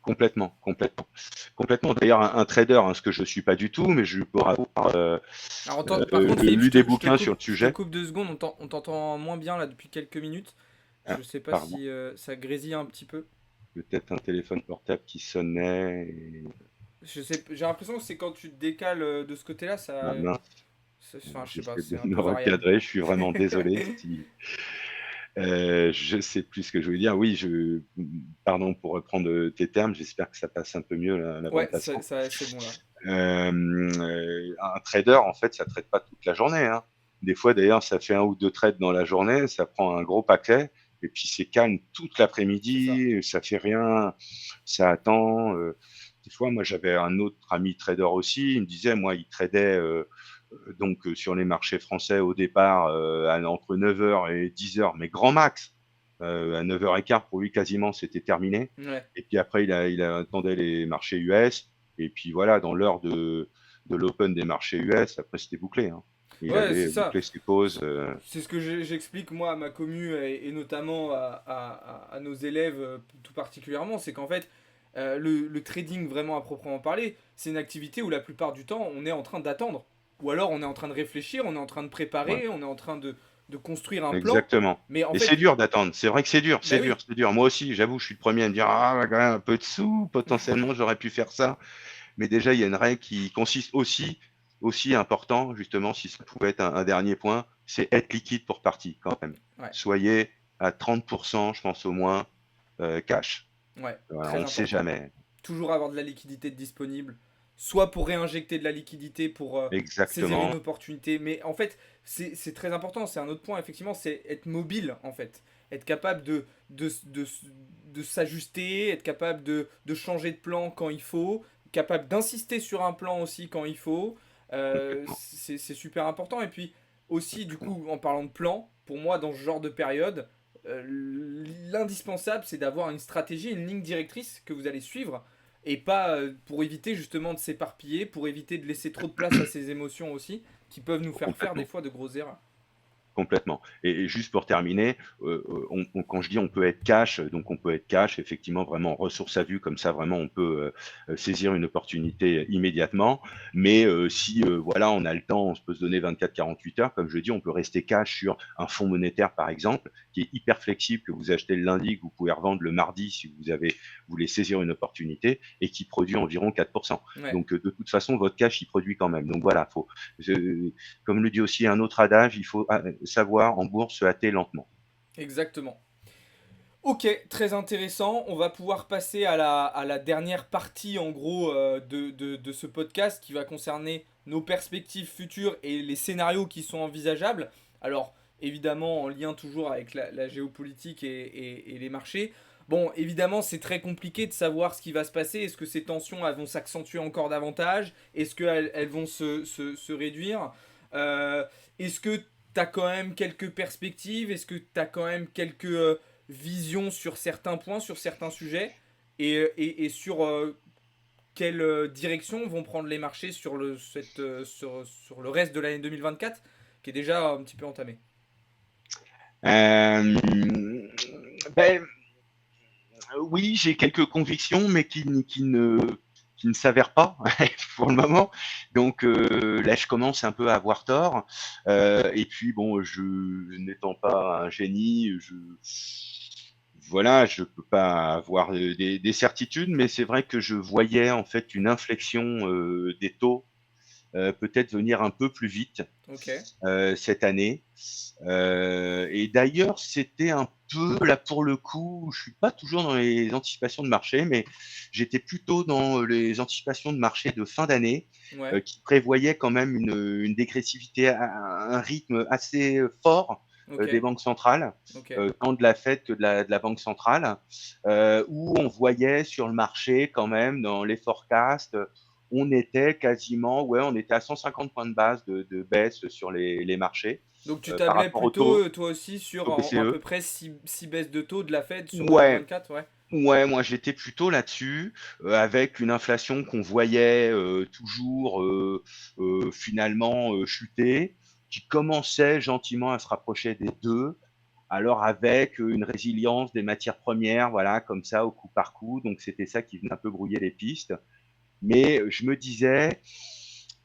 Complètement, complètement. Complètement. D'ailleurs, un trader, hein, ce que je suis pas du tout, mais je peux avoir Alors, par contre, Philippe, lu des bouquins sur le je te sujet. coupe 2 secondes, on t'entend moins bien là depuis quelques minutes. Ah, Je sais pas pardon, si ça grésille un petit peu. peut-être un téléphone portable qui sonnait. Je sais, j'ai l'impression que c'est quand tu te décales de ce côté-là, Ah mince, enfin, je sais pas, j'essaie c'est de un me peu variable. recadrer. Je suis vraiment désolé si je sais plus ce que je voulais dire. Oui, pardon pour reprendre tes termes. J'espère que ça passe un peu mieux la bande Ouais, passante. c'est bon là. Un trader, en fait, ça trade pas toute la journée, hein. Des fois, d'ailleurs, ça fait un ou deux trades dans la journée, ça prend un gros paquet, et puis c'est calme toute C'est ça. l'après-midi, ça fait rien, ça attend. Des fois, moi, j'avais un autre ami trader aussi, il me disait, moi, il tradait sur les marchés français au départ entre 9 heures et 10 heures, mais grand max. À 9h15, pour lui, quasiment, c'était terminé. Ouais. Et puis après, il attendait les marchés US. Et puis voilà, dans l'heure de l'open des marchés US, après, c'était bouclé, hein. Il Ouais, c'est avait ça. bouclé ses pauses. C'est ce que j'explique moi à ma commu et notamment à nos élèves tout particulièrement, c'est qu'en fait, le trading vraiment à proprement parler, c'est une activité où la plupart du temps, on est en train d'attendre. Ou alors on est en train de réfléchir, on est en train de Ouais, préparer, on est en train de construire un plan. exactement. Mais en Et c'est fait, dur d'attendre. C'est vrai que c'est dur, bah c'est dur, oui, c'est dur. Moi aussi, j'avoue, je suis le premier à me dire, ah, quand même, un peu de sous, potentiellement, j'aurais pu faire ça. Mais déjà, il y a une règle qui consiste aussi important, justement, si ça pouvait être un dernier point, c'est être liquide pour partie quand même. ouais, Soyez à 30%, je pense au moins, cash. ouais, Voilà, on très ne sait important. jamais. Toujours avoir de la liquidité disponible, soit pour réinjecter de la liquidité pour saisir une Exactement, opportunité, mais en fait c'est très important, c'est un autre point effectivement, c'est être mobile en fait, être capable de s'ajuster, être capable de changer de plan quand il faut, capable d'insister sur un plan aussi quand il faut, complètement, c'est super important, et puis aussi du complètement. coup en parlant de plan, pour moi dans ce genre de période, l'indispensable c'est d'avoir une stratégie, une ligne directrice que vous allez suivre et pas pour éviter justement de s'éparpiller, pour éviter de laisser trop de place à ces émotions aussi, qui peuvent nous faire des Complètement. fois de grosses erreurs. Complètement. Et juste pour terminer, quand je dis on peut être cash, donc on peut être cash, effectivement, vraiment ressource à vue, comme ça, vraiment, on peut saisir une opportunité immédiatement. Mais si, voilà, on a le temps, on se peut se donner 24-48 heures, comme je dis, on peut rester cash sur un fonds monétaire, par exemple, qui est hyper flexible, que vous achetez le lundi, que vous pouvez revendre le mardi si vous voulez saisir une opportunité, et qui produit environ 4%. Ouais, Donc, de toute façon, votre cash, il produit quand même. Donc voilà, comme le dit aussi un autre adage, il faut savoir en bourse se hâter lentement. exactement. Ok, très intéressant. On va pouvoir passer à la dernière partie en gros de ce podcast qui va concerner nos perspectives futures et les scénarios qui sont envisageables. Alors évidemment en lien toujours avec la géopolitique et les marchés. bon, évidemment, c'est très compliqué de savoir ce qui va se passer. Est-ce que ces tensions elles vont s'accentuer encore davantage? Est-ce qu'elles vont se réduire? Euh, Est-ce que tu as quand même quelques perspectives? Est-ce que tu as quand même quelques visions sur certains points, sur certains sujets? Et sur quelle direction vont prendre les marchés sur sur le reste de l'année 2024, qui est déjà un petit peu entamé? Euh, ben, oui, j'ai quelques convictions, mais qui ne s'avèrent pas pour le moment. Donc là, je commence un peu à avoir tort. Et puis bon, je n'étant pas un génie, voilà, je peux pas avoir des certitudes, mais c'est vrai que je voyais en fait une inflexion des taux peut-être venir un peu plus vite Ok, cette année. Et d'ailleurs, c'était un peu là pour le coup, je suis pas toujours dans les anticipations de marché, mais j'étais plutôt dans les anticipations de marché de fin d'année ouais, qui prévoyaient quand même une dégressivité à un rythme assez fort ok, des banques centrales, ok. tant de la Fed que de la Banque centrale, où on voyait sur le marché quand même dans les forecasts on était quasiment, ouais, on était à 150 points de base de baisse sur les marchés Donc tu par tablais rapport plutôt, toi aussi, sur au à BCE. peu près 6 baisses de taux de la Fed sur Ouais, 2024, ouais. ouais, moi j'étais plutôt là-dessus, avec une inflation qu'on voyait toujours finalement chuter, qui commençait gentiment à se rapprocher des 2, alors avec une résilience des matières premières, voilà, comme ça, au coup par coup. Donc c'était ça qui venait un peu brouiller les pistes. Mais je me disais,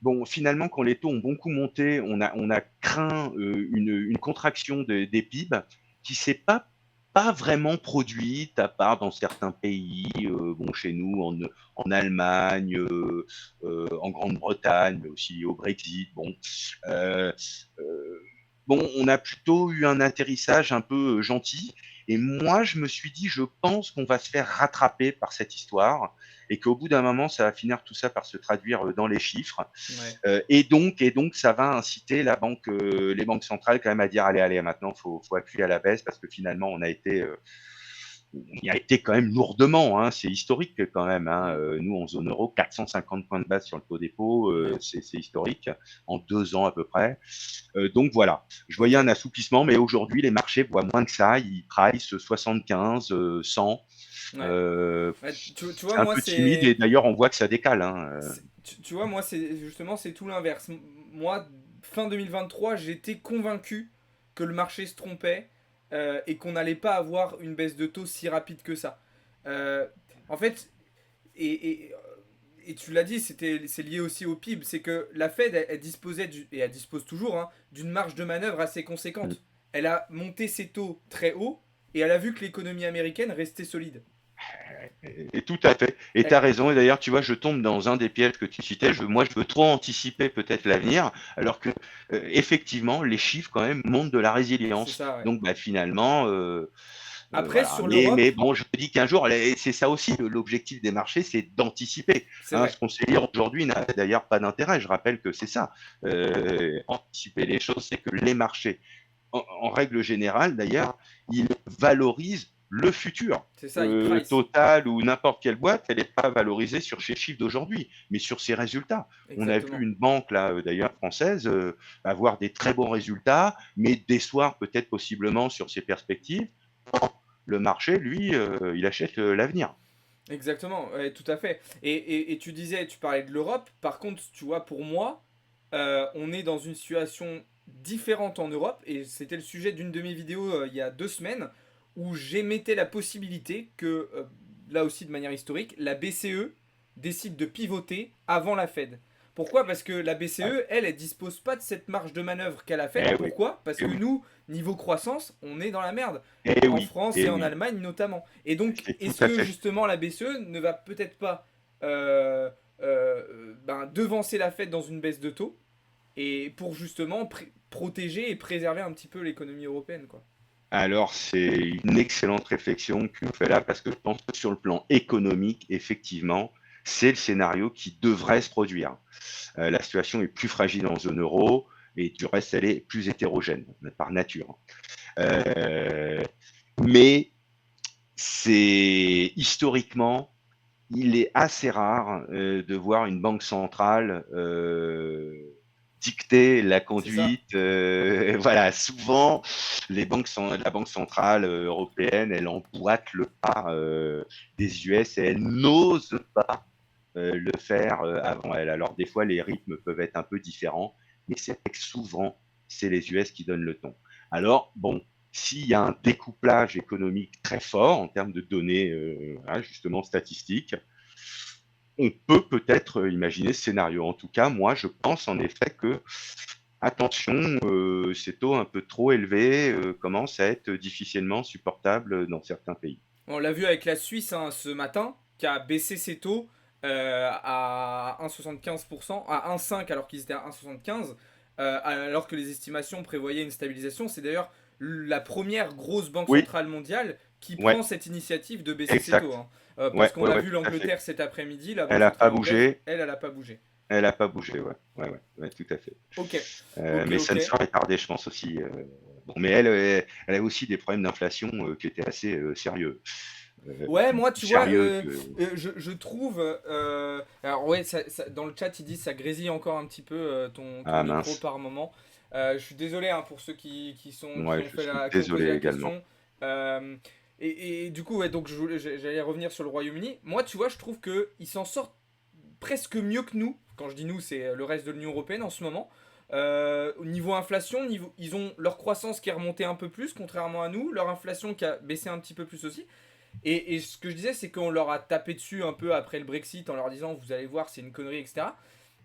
bon, finalement, quand les taux ont beaucoup monté, on a craint une contraction des PIB qui s'est pas vraiment produite, à part dans certains pays, bon, chez nous, en Allemagne, en Grande-Bretagne, mais aussi au Brexit. Bon, euh, euh, bon, on a plutôt eu un atterrissage un peu gentil. Et moi, je me suis dit, je pense qu'on va se faire rattraper par cette histoire et qu'au bout d'un moment, ça va finir tout ça par se traduire dans les chiffres. Ouais. Et donc, ça va inciter les banques centrales quand même à dire, allez, allez, maintenant, faut appuyer à la baisse parce que finalement, on y a été quand même lourdement, hein, c'est historique quand même. Hein. Mm. Nous, en zone euro, 450 points de base sur le taux dépôt, Ouais. c'est historique, en 2 ans à peu près. Donc voilà, je voyais un Ok. assouplissement, mais aujourd'hui, les marchés voient moins que ça. Ils price 75, 100. Ouais. Euh, Ouais, tu vois, c'est un moi, peu timide et d'ailleurs, on voit que ça décale. Hein. tu vois, moi, c'est justement, c'est tout l'inverse. Moi, fin 2023, j'étais convaincu que le marché se trompait et qu'on n'allait pas avoir une baisse de taux si rapide que ça. Euh, En fait, et, et, et tu l'as dit, c'est lié aussi au PIB, c'est que la Fed, elle disposait, et elle dispose toujours, hein, d'une marge de manœuvre assez conséquente. Elle a monté ses taux très haut et elle a vu que l'économie américaine restait solide. Et tout à fait. Et tu as Elle- raison. Et d'ailleurs, tu vois, je tombe dans un des pièges que tu citais. Moi, je veux trop anticiper peut-être l'avenir, alors que effectivement, les chiffres quand même montrent de la c'est résilience. ça, ouais. Donc, bah, finalement, Après, voilà. sur l'Europe, Mais bon, je te dis qu'un jour, c'est ça aussi l'objectif des marchés, c'est d'anticiper. c'est Hein, vrai. ce qu'on sait dire aujourd'hui n'a d'ailleurs pas d'intérêt. Je rappelle que c'est ça. Anticiper les choses, c'est que les marchés, en règle générale d'ailleurs, ils valorisent le futur. C'est ça, il price. Total ou n'importe quelle boîte, elle n'est pas valorisée sur ses chiffres d'aujourd'hui, mais sur ses résultats. On a vu Exactement. une banque, là, d'ailleurs française, avoir des très bons résultats, mais décevoir peut-être possiblement sur ses perspectives. Le marché, lui, il achète l'avenir. Exactement, ouais, tout à fait. Et tu disais, tu parlais de l'Europe. Par contre, tu vois, pour moi, on est dans une situation différente en Europe. Et c'était le sujet d'une de mes vidéos il y a 2 semaines, où j'émettais la possibilité que, là aussi de manière historique, la BCE décide de pivoter avant la Fed. Pourquoi? Parce que la Ouais. BCE, elle dispose pas de cette marge de manœuvre qu'a la Fed. Eh oui, Pourquoi? Parce eh que oui, nous, niveau croissance, on est dans la merde. eh En oui, France et eh en oui. Allemagne notamment. Et donc, C'est tout est-ce à que fait. justement la BCE ne va peut-être pas devancer la Fed dans une baisse de taux et pour justement protéger et préserver un petit peu l'économie européenne, quoi. Alors, c'est une excellente réflexion que tu fais là, parce que je pense que sur le plan économique, effectivement, c'est le scénario qui devrait se produire. La situation est plus fragile en zone euro, et du reste, elle est plus hétérogène par nature. Euh, mais c'est historiquement, il est assez rare de voir une banque centrale dicter la C'est ça. conduite. Voilà, souvent, la banque centrale européenne, elle emboîte le pas des US et elle n'ose pas le faire avant elle. Alors des fois, les rythmes peuvent être un peu différents, mais c'est vrai que souvent, c'est les US qui donnent le ton. Alors, bon, s'il y a un découplage économique très fort en termes de données, justement statistiques, on peut peut-être imaginer ce scénario. En tout cas, moi, je pense en effet que, attention, ces taux un peu trop élevés commencent à être difficilement supportables dans certains pays. On l'a vu avec la Suisse hein, ce matin, qui a baissé ses taux à 1,75%, à 1,5 alors qu'ils étaient à 1,75, alors que les estimations prévoyaient une stabilisation. C'est d'ailleurs la première grosse banque Oui, centrale mondiale qui ouais, prend cette initiative de baisser ses taux. exact. Hein. Parce Ouais, qu'on ouais, l'a ouais, vu tout à fait. l'Angleterre cet après-midi, la Elle banque n'a pas centrale anglaise, bougé. elle, elle a pas bougé. Elle n'a pas bougé, ouais. Ouais, ouais, ouais, tout à fait. Ok, ok, Mais ça ok. ne serait tardé, je pense aussi. Bon, mais elle a aussi des problèmes d'inflation qui étaient assez sérieux. Ouais, moi, Plus tu vois, sérieux que. je trouve. Alors, ouais, dans le chat, ils disent ça grésille encore un petit peu ton Ah micro mince. par moment. Je suis désolé hein, pour ceux qui Ouais, ont je fait suis qui ont posé désolé la également. question. Euh, et du coup, ouais, donc j'allais revenir sur le Royaume-Uni. Moi, tu vois, je trouve qu'ils s'en sortent presque mieux que nous. Quand je dis nous, c'est le reste de l'Union Européenne en ce moment. Au niveau inflation, ils ont leur croissance qui est remontée un peu plus, contrairement à nous, leur inflation qui a baissé un petit peu plus aussi. Et ce que je disais, c'est qu'on leur a tapé dessus un peu après le Brexit en leur disant vous allez voir, c'est une connerie, etc.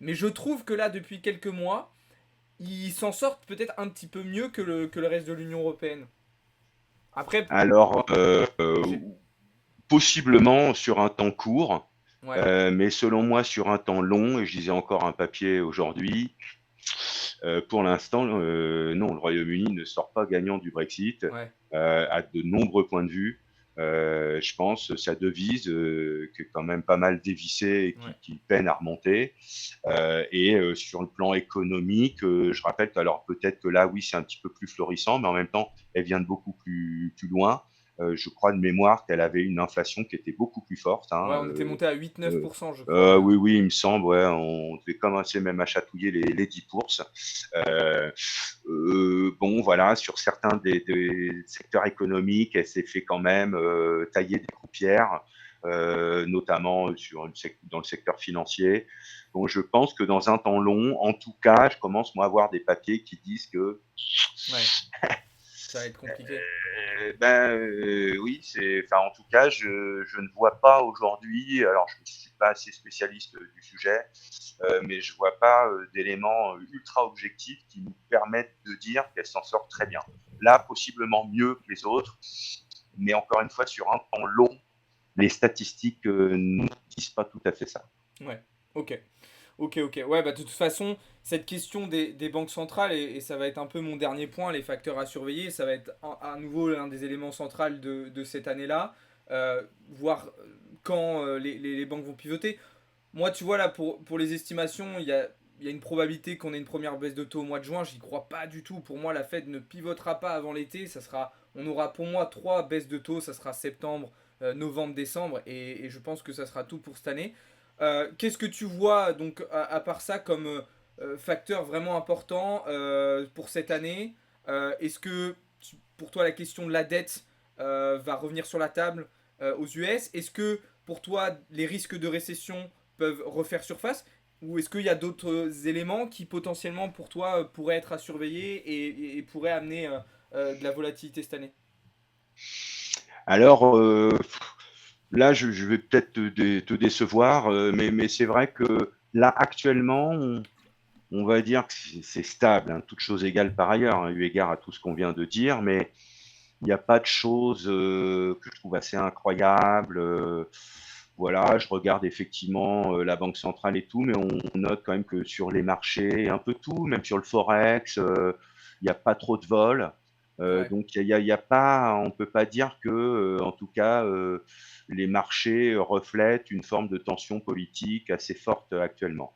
Mais je trouve que là, depuis quelques mois, ils s'en sortent peut-être un petit peu mieux que le reste de l'Union Européenne. Après, Alors, j'ai. possiblement sur un temps court, Ouais, mais selon moi sur un temps long, et je disais encore un papier aujourd'hui, pour l'instant, non, le Royaume-Uni ne sort pas gagnant du Brexit ouais, à de nombreux points de vue. Je pense sa devise, qui est quand même pas mal dévissée et ouais. qui peine à remonter. Sur le plan économique, je rappelle que alors peut-être que là, oui, c'est un petit peu plus florissant, mais en même temps, elle vient de beaucoup plus loin. Je crois de mémoire qu'elle avait une inflation qui était beaucoup plus forte. Ouais, Hein, on était monté à 8-9%, euh, je crois. oui, oui, il me semble. Ouais, on devait commencer même à chatouiller les 10%. Bon, voilà, sur certains des secteurs économiques, elle s'est fait quand même tailler des croupières, notamment dans le secteur financier. Donc, je pense que dans un temps long, en tout cas, je commence moi à voir des papiers qui disent que Ouais, ça va être compliqué. oui, enfin, en tout cas, je ne vois pas aujourd'hui, alors je ne suis pas assez spécialiste du sujet, mais je ne vois pas d'éléments ultra objectifs qui nous permettent de dire qu'elle s'en sort très bien. Là, possiblement mieux que les autres, mais encore une fois, sur un temps long, les statistiques ne disent pas tout à fait ça. Ouais, ok. Ok, ok. Ouais, bah de toute façon, cette question des banques centrales, et ça va être un peu mon dernier point, les facteurs à surveiller, ça va être à nouveau l'un des éléments centraux de cette année-là, voir quand les banques vont pivoter. Moi, tu vois, là, pour les estimations, il y a une probabilité qu'on ait une première baisse de taux au mois de juin. J'y crois pas du tout. Pour moi, la Fed ne pivotera pas avant l'été. On aura pour moi trois baisses de taux. Ça sera septembre, novembre, décembre. Et je pense que ça sera tout pour cette année. Qu'est-ce que tu vois, donc, à part ça, comme facteur vraiment important pour cette année? Est-ce que, pour toi, la question de la dette va revenir sur la table aux US? Est-ce que, pour toi, les risques de récession peuvent refaire surface? Ou est-ce qu'il y a d'autres éléments qui potentiellement pour toi pourraient être à surveiller et pourraient amener de la volatilité cette année? Alors, là, je vais peut-être te décevoir, mais c'est vrai que là, actuellement, on va dire que c'est stable, hein, toutes choses égales par ailleurs, hein, eu égard à tout ce qu'on vient de dire, mais il n'y a pas de choses que je trouve assez incroyables. Voilà, je regarde effectivement la Banque centrale et tout, mais on note quand même que sur les marchés, un peu tout, même sur le Forex, il n'y a pas trop de vol. Ouais, Donc il y a pas, on peut pas dire que, en tout cas, les marchés reflètent une forme de tension politique assez forte actuellement.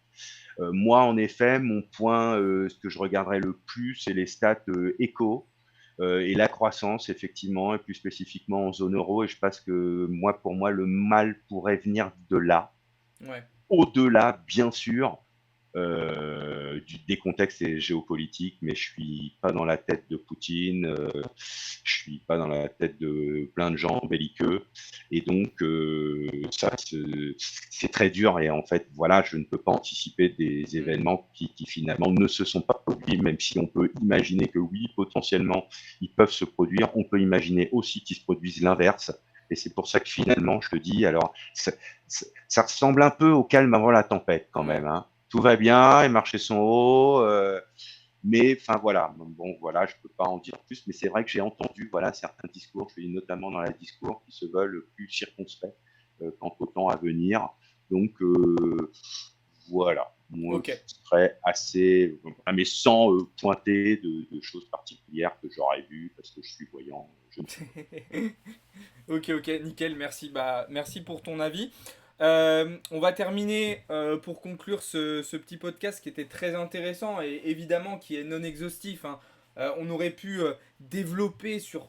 Moi, en effet, mon point, ce que je regarderais le plus, c'est les stats éco. et la croissance, effectivement, et plus spécifiquement en zone euro. Et je pense que pour moi, le mal pourrait venir de là. Ouais. Au-delà, bien sûr, des contextes géopolitiques, mais je suis pas dans la tête de Poutine, je suis pas dans la tête de plein de gens belliqueux, et donc ça, c'est très dur. Et en fait, voilà, je ne peux pas anticiper des Mm. événements qui finalement ne se sont pas produits, même si on peut imaginer que oui, potentiellement, ils peuvent se produire. On peut imaginer aussi qu'ils se produisent l'inverse. Et c'est pour ça que finalement, je te dis, alors, ça ressemble un peu au calme avant la tempête quand Ouais. même, hein. Tout va bien, les marchés sont hauts, mais enfin voilà. Bon, voilà, je peux pas en dire plus, mais c'est vrai que j'ai entendu voilà certains discours, je dis notamment dans les discours qui se veulent plus circonspects quant au temps à venir. Donc voilà, moi Ok. je serais assez, mais sans pointer de choses particulières que j'aurais vues parce que je suis voyant, je ne suis pas. Ok, ok, nickel, merci. Bah, merci pour ton avis. On va terminer pour conclure ce petit podcast qui était très intéressant et évidemment qui est non exhaustif, hein. On aurait pu développer sur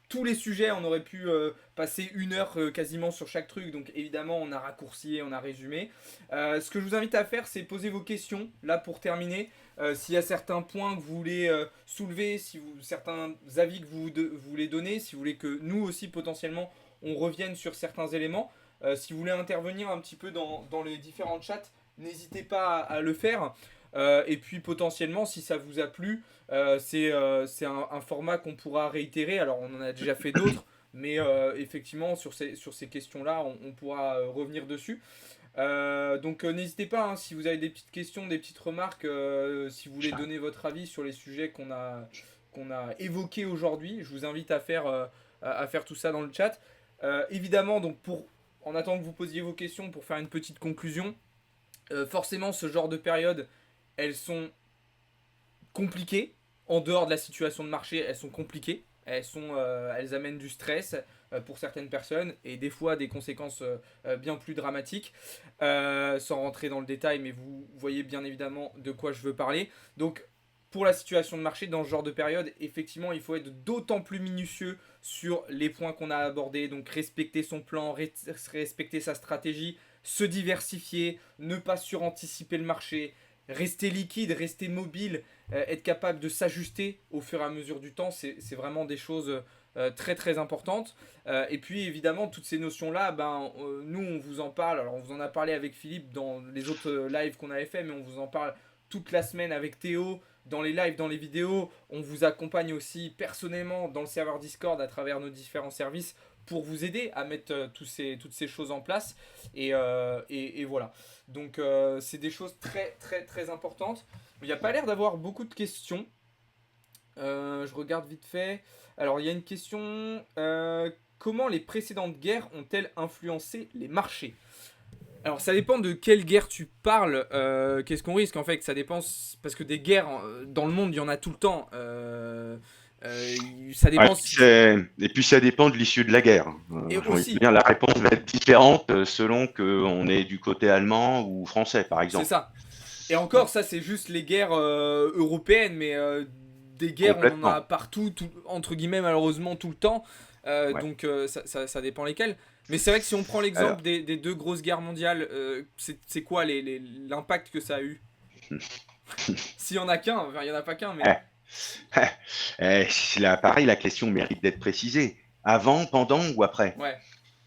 tous les sujets, on aurait pu passer 1 heure quasiment sur chaque truc, donc évidemment on a raccourci, on a résumé. Ce que je vous invite à faire, c'est poser vos questions, là pour terminer. S'il y a certains points que vous voulez soulever, si vous, certains avis que vous voulez donner, si vous voulez que nous aussi potentiellement on revienne sur certains éléments, si vous voulez intervenir un petit peu dans les différents chats, n'hésitez pas à le faire. Et puis potentiellement, si ça vous a plu, c'est un format qu'on pourra réitérer. Alors, on en a déjà fait d'autres, mais effectivement, sur ces questions-là, on pourra revenir dessus. Donc, n'hésitez pas, hein, si vous avez des petites questions, des petites remarques, si vous voulez donner votre avis sur les sujets qu'on a évoqués aujourd'hui, je vous invite à faire tout ça dans le chat. Évidemment, donc en attendant que vous posiez vos questions, pour faire une petite conclusion, forcément, ce genre de période, elles sont compliquées. En dehors de la situation de marché, elles sont compliquées. Elles amènent du stress pour certaines personnes et des fois des conséquences bien plus dramatiques. Sans rentrer dans le détail, mais vous voyez bien évidemment de quoi je veux parler. Donc, pour la situation de marché, dans ce genre de période, effectivement, il faut être d'autant plus minutieux sur les points qu'on a abordés. Donc, respecter son plan, respecter sa stratégie, se diversifier, ne pas suranticiper le marché, rester liquide, rester mobile, être capable de s'ajuster au fur et à mesure du temps, c'est vraiment des choses très très importantes. Et puis évidemment, toutes ces notions-là, nous on vous en parle, alors on vous en a parlé avec Philippe dans les autres lives qu'on avait fait, mais on vous en parle toute la semaine avec Théo, dans les lives, dans les vidéos. On vous accompagne aussi personnellement dans le serveur Discord à travers nos différents services pour vous aider à mettre toutes ces choses en place. Et voilà. Donc c'est des choses très très très importantes. Il n'y a pas l'air d'avoir beaucoup de questions. Je regarde vite fait. Alors il y a une question. Comment les précédentes guerres ont-elles influencé les marchés? Alors ça dépend de quelle guerre tu parles. Qu'est-ce qu'on risque en fait? Ça dépend parce que des guerres dans le monde il y en a tout le temps. Euh, Ça Ouais, dépend. et puis ça dépend de l'issue de la guerre. Et J'ai envie de aussi, dire, la réponse va être différente selon qu'on est du côté allemand ou français, par c'est exemple. ça. Et encore, ça, c'est juste les guerres européennes, mais des guerres, on en a Complètement. partout, entre guillemets, malheureusement, tout le temps. Ouais. Donc, ça dépend lesquelles. Mais c'est vrai que si on prend Alors, l'exemple des deux grosses guerres mondiales, c'est quoi l'impact que ça a eu? S'il y en a qu'un, enfin, il y en a pas qu'un, mais. eh, c'est là, pareil, la question mérite d'être précisée. Avant, pendant ou après? Ouais,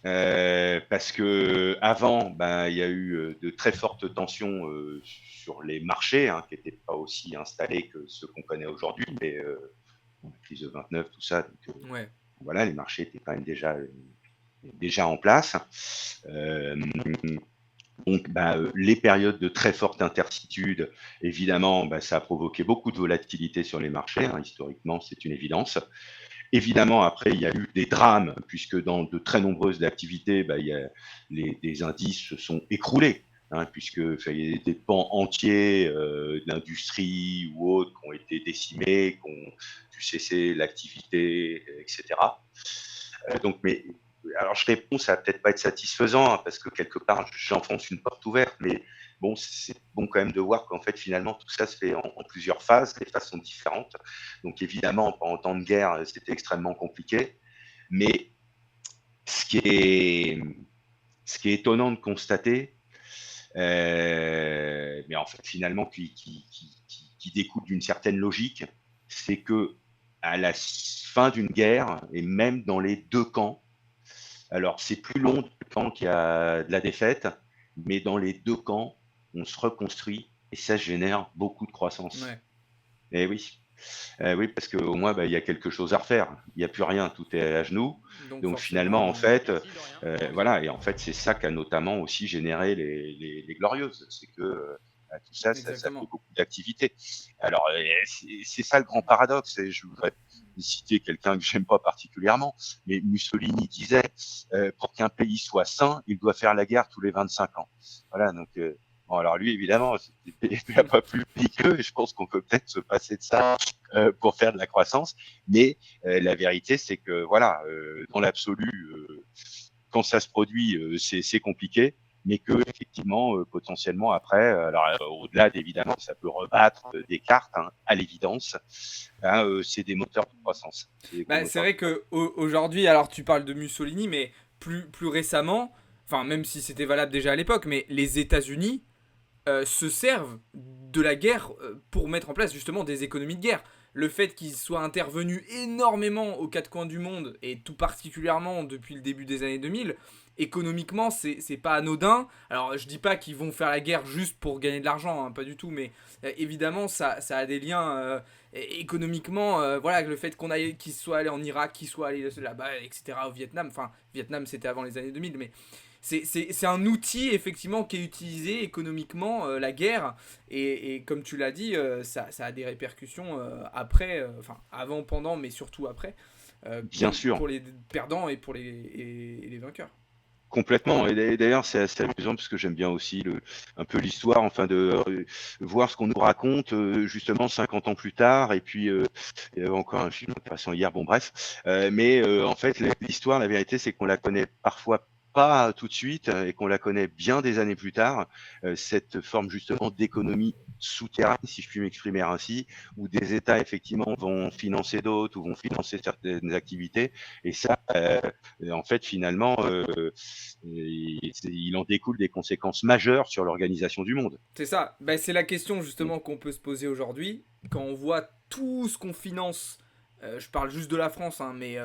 Parce que avant, ben, il y a eu de très fortes tensions sur les marchés, hein, qui n'étaient pas aussi installés que ceux qu'on connaît aujourd'hui, mais la crise de 29, tout ça. Donc, ouais, voilà, les marchés étaient quand même déjà en place. Euh, donc, bah, les périodes de très forte intercitude, évidemment, bah, ça a provoqué beaucoup de volatilité sur les marchés, hein, historiquement, c'est une évidence. Évidemment, après, il y a eu des drames, puisque dans de très nombreuses activités, bah, des indices se sont écroulés, hein, puisque il y a des pans entiers de l'industrie ou autres qui ont été décimés, qui ont dû cesser l'activité, etc. Donc, mais alors je réponds, ça va peut-être pas être satisfaisant, hein, parce que quelque part, j'enfonce une porte ouverte, mais bon, c'est bon quand même de voir qu'en fait, finalement, tout ça se fait en plusieurs phases. Les phases sont différentes. Donc, évidemment, en temps de guerre, c'était extrêmement compliqué. Mais ce qui est, ce qui est étonnant de constater, mais en fait, finalement, qui découle d'une certaine logique, c'est que à la fin d'une guerre, et même dans les deux camps, alors c'est plus long dans le camp qui a de la défaite, mais dans les deux camps, on se reconstruit et ça génère beaucoup de croissance. Ouais. Et oui, oui, parce qu'au moins, bah, il y a quelque chose à refaire. Il n'y a plus rien, tout est à genoux. Donc Donc finalement, en forcément, fait, voilà, et en fait, c'est ça qui a notamment aussi généré les Glorieuses. C'est que bah, tout ça, ça fait exactement. beaucoup d'activités. Alors, c'est ça le grand paradoxe. Et je voudrais citer quelqu'un que j'aime pas particulièrement, mais Mussolini disait, pour qu'un pays soit sain, il doit faire la guerre tous les 25 ans. Voilà, donc bon, alors lui, évidemment, il n'a pas plus pays qu'eux, et je pense qu'on peut peut-être se passer de ça pour faire de la croissance. Mais la vérité, c'est que voilà, dans l'absolu, quand ça se produit, c'est compliqué, mais que effectivement, potentiellement après, alors au-delà d'évidemment, ça peut rebattre des cartes, hein, à l'évidence. Hein, c'est des moteurs de croissance. C'est des gros Bah, c'est moteurs de vrai croissance. que aujourd'hui, alors tu parles de Mussolini, mais plus récemment, enfin même si c'était valable déjà à l'époque, mais les États-Unis se servent de la guerre pour mettre en place justement des économies de guerre. Le fait qu'ils soient intervenus énormément aux quatre coins du monde, et tout particulièrement depuis le début des années 2000, économiquement, c'est pas anodin. Alors, je dis pas qu'ils vont faire la guerre juste pour gagner de l'argent, hein, pas du tout, mais évidemment, ça a des liens économiquement. Voilà, le fait qu'ils soient allés en Irak, qu'ils soient allés là-bas, etc., au Vietnam. Enfin, Vietnam, c'était avant les années 2000, mais c'est un outil effectivement qui est utilisé économiquement, la guerre, et comme tu l'as dit, ça a des répercussions après, enfin avant, pendant, mais surtout après, Bien sûr. pour les perdants et pour les vainqueurs. Complètement. Et d'ailleurs, c'est assez amusant parce que j'aime bien aussi un peu l'histoire, enfin de voir ce qu'on nous raconte justement 50 ans plus tard. Et puis il y avait encore un film intéressant hier. Bon, bref. Mais en fait, l'histoire, la vérité, c'est qu'on la connaît parfois pas tout de suite et qu'on la connaît bien des années plus tard. Cette forme justement d'économie souterraine, si je puis m'exprimer ainsi, où des États effectivement vont financer d'autres ou vont financer certaines activités. Et ça, en fait, finalement, il en découle des conséquences majeures sur l'organisation du monde. C'est ça. Ben, c'est la question Mm. justement qu'on peut se poser aujourd'hui quand on voit tout ce qu'on finance. Je parle juste de la France, hein, mais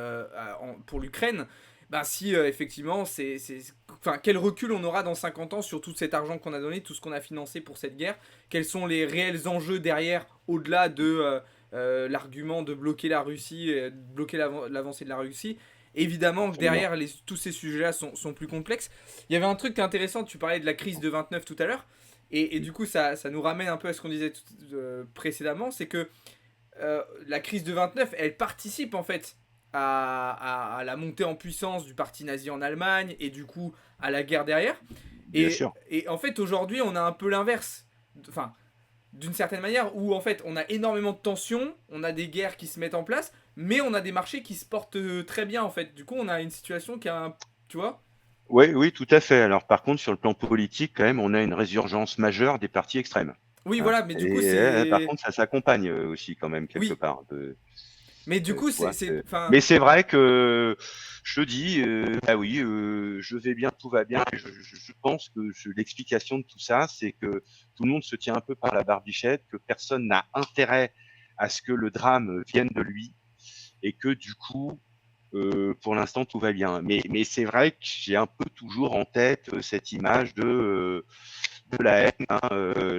pour l'Ukraine, ben si effectivement, enfin, quel recul on aura dans 50 ans sur tout cet argent qu'on a donné, tout ce qu'on a financé pour cette guerre. Quels sont les réels enjeux derrière, au-delà de l'argument de bloquer la Russie, de bloquer l'avancée de la Russie. Évidemment que Absolument. derrière, tous ces sujets-là sont plus complexes. Il y avait un truc intéressant, tu parlais de la crise de 29 tout à l'heure. Et du coup, ça nous ramène un peu à ce qu'on disait précédemment, c'est que la crise de 29, elle participe en fait à la montée en puissance du parti nazi en Allemagne, et du coup à la guerre derrière. Bien sûr. Et en fait, aujourd'hui, on a un peu l'inverse. Enfin, d'une certaine manière, où en fait, on a énormément de tensions, on a des guerres qui se mettent en place, mais on a des marchés qui se portent très bien en fait. Du coup, on a une situation qui a un. Tu vois. Oui, oui, tout à fait. Alors, par contre, sur le plan politique, quand même, on a une résurgence majeure des partis extrêmes. Oui, Hein. voilà, mais du coup, Et par c'est. contre, ça s'accompagne aussi quand même quelque Oui, part. mais du coup, Tu vois, enfin. mais c'est vrai que je te dis, bah oui, je vais bien, tout va bien. Et je pense que l'explication de tout ça, c'est que tout le monde se tient un peu par la barbichette, que personne n'a intérêt à ce que le drame vienne de lui, et que du coup, pour l'instant, tout va bien. Mais c'est vrai que j'ai un peu toujours en tête cette image de la haine. Hein,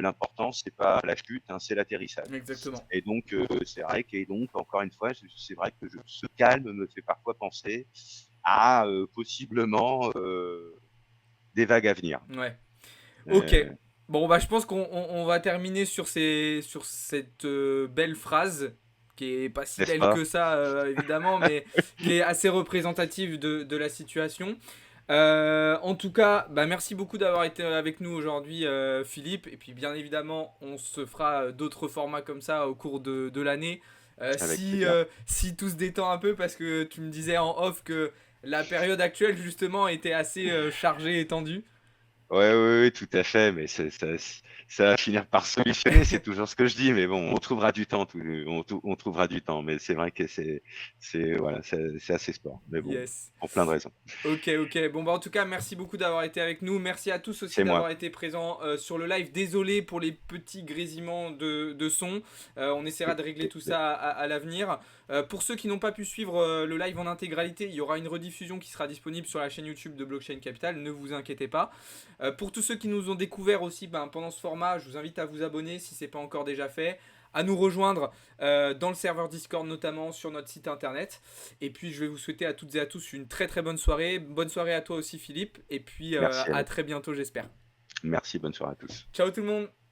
l'important, c'est pas la chute, hein, c'est l'atterrissage. Exactement. Et donc, c'est vrai que, donc, encore une fois, c'est vrai que ce calme me fait parfois penser à possiblement des vagues à venir. Ouais. Ok. Euh, Bon, bah, je pense qu'on va terminer sur cette belle phrase, qui est pas si N'est-ce belle pas? que ça, évidemment, mais qui est assez représentative de la situation. En tout cas, bah, merci beaucoup d'avoir été avec nous aujourd'hui, Philippe. Et puis, bien évidemment, on se fera d'autres formats comme ça au cours de l'année. Avec plaisir. Si tout se détend un peu, parce que tu me disais en off que la période actuelle, justement, était assez chargée et tendue. Ouais, ouais, ouais, tout à fait, mais ça va finir par se solutionner, c'est toujours ce que je dis, mais bon, on trouvera du temps, on trouvera du temps, mais c'est vrai que voilà, c'est assez sport, mais bon, Yes. pour plein de raisons. Ok, ok. Bon, bah en tout cas, merci beaucoup d'avoir été avec nous. Merci à tous aussi C'est moi. d'avoir été présents sur le live. Désolé pour les petits grésillements de son. On essaiera de régler tout ça à l'avenir. Pour ceux qui n'ont pas pu suivre le live en intégralité, il y aura une rediffusion qui sera disponible sur la chaîne YouTube de Blockchain Capital. Ne vous inquiétez pas. Pour tous ceux qui nous ont découvert aussi pendant ce format, je vous invite à vous abonner si ce n'est pas encore déjà fait, à nous rejoindre dans le serveur Discord notamment, sur notre site internet. Et puis je vais vous souhaiter à toutes et à tous une très très bonne soirée. Bonne soirée à toi aussi Philippe. Et puis Merci à à vous. très bientôt j'espère. Merci, bonne soirée à tous. Ciao tout le monde.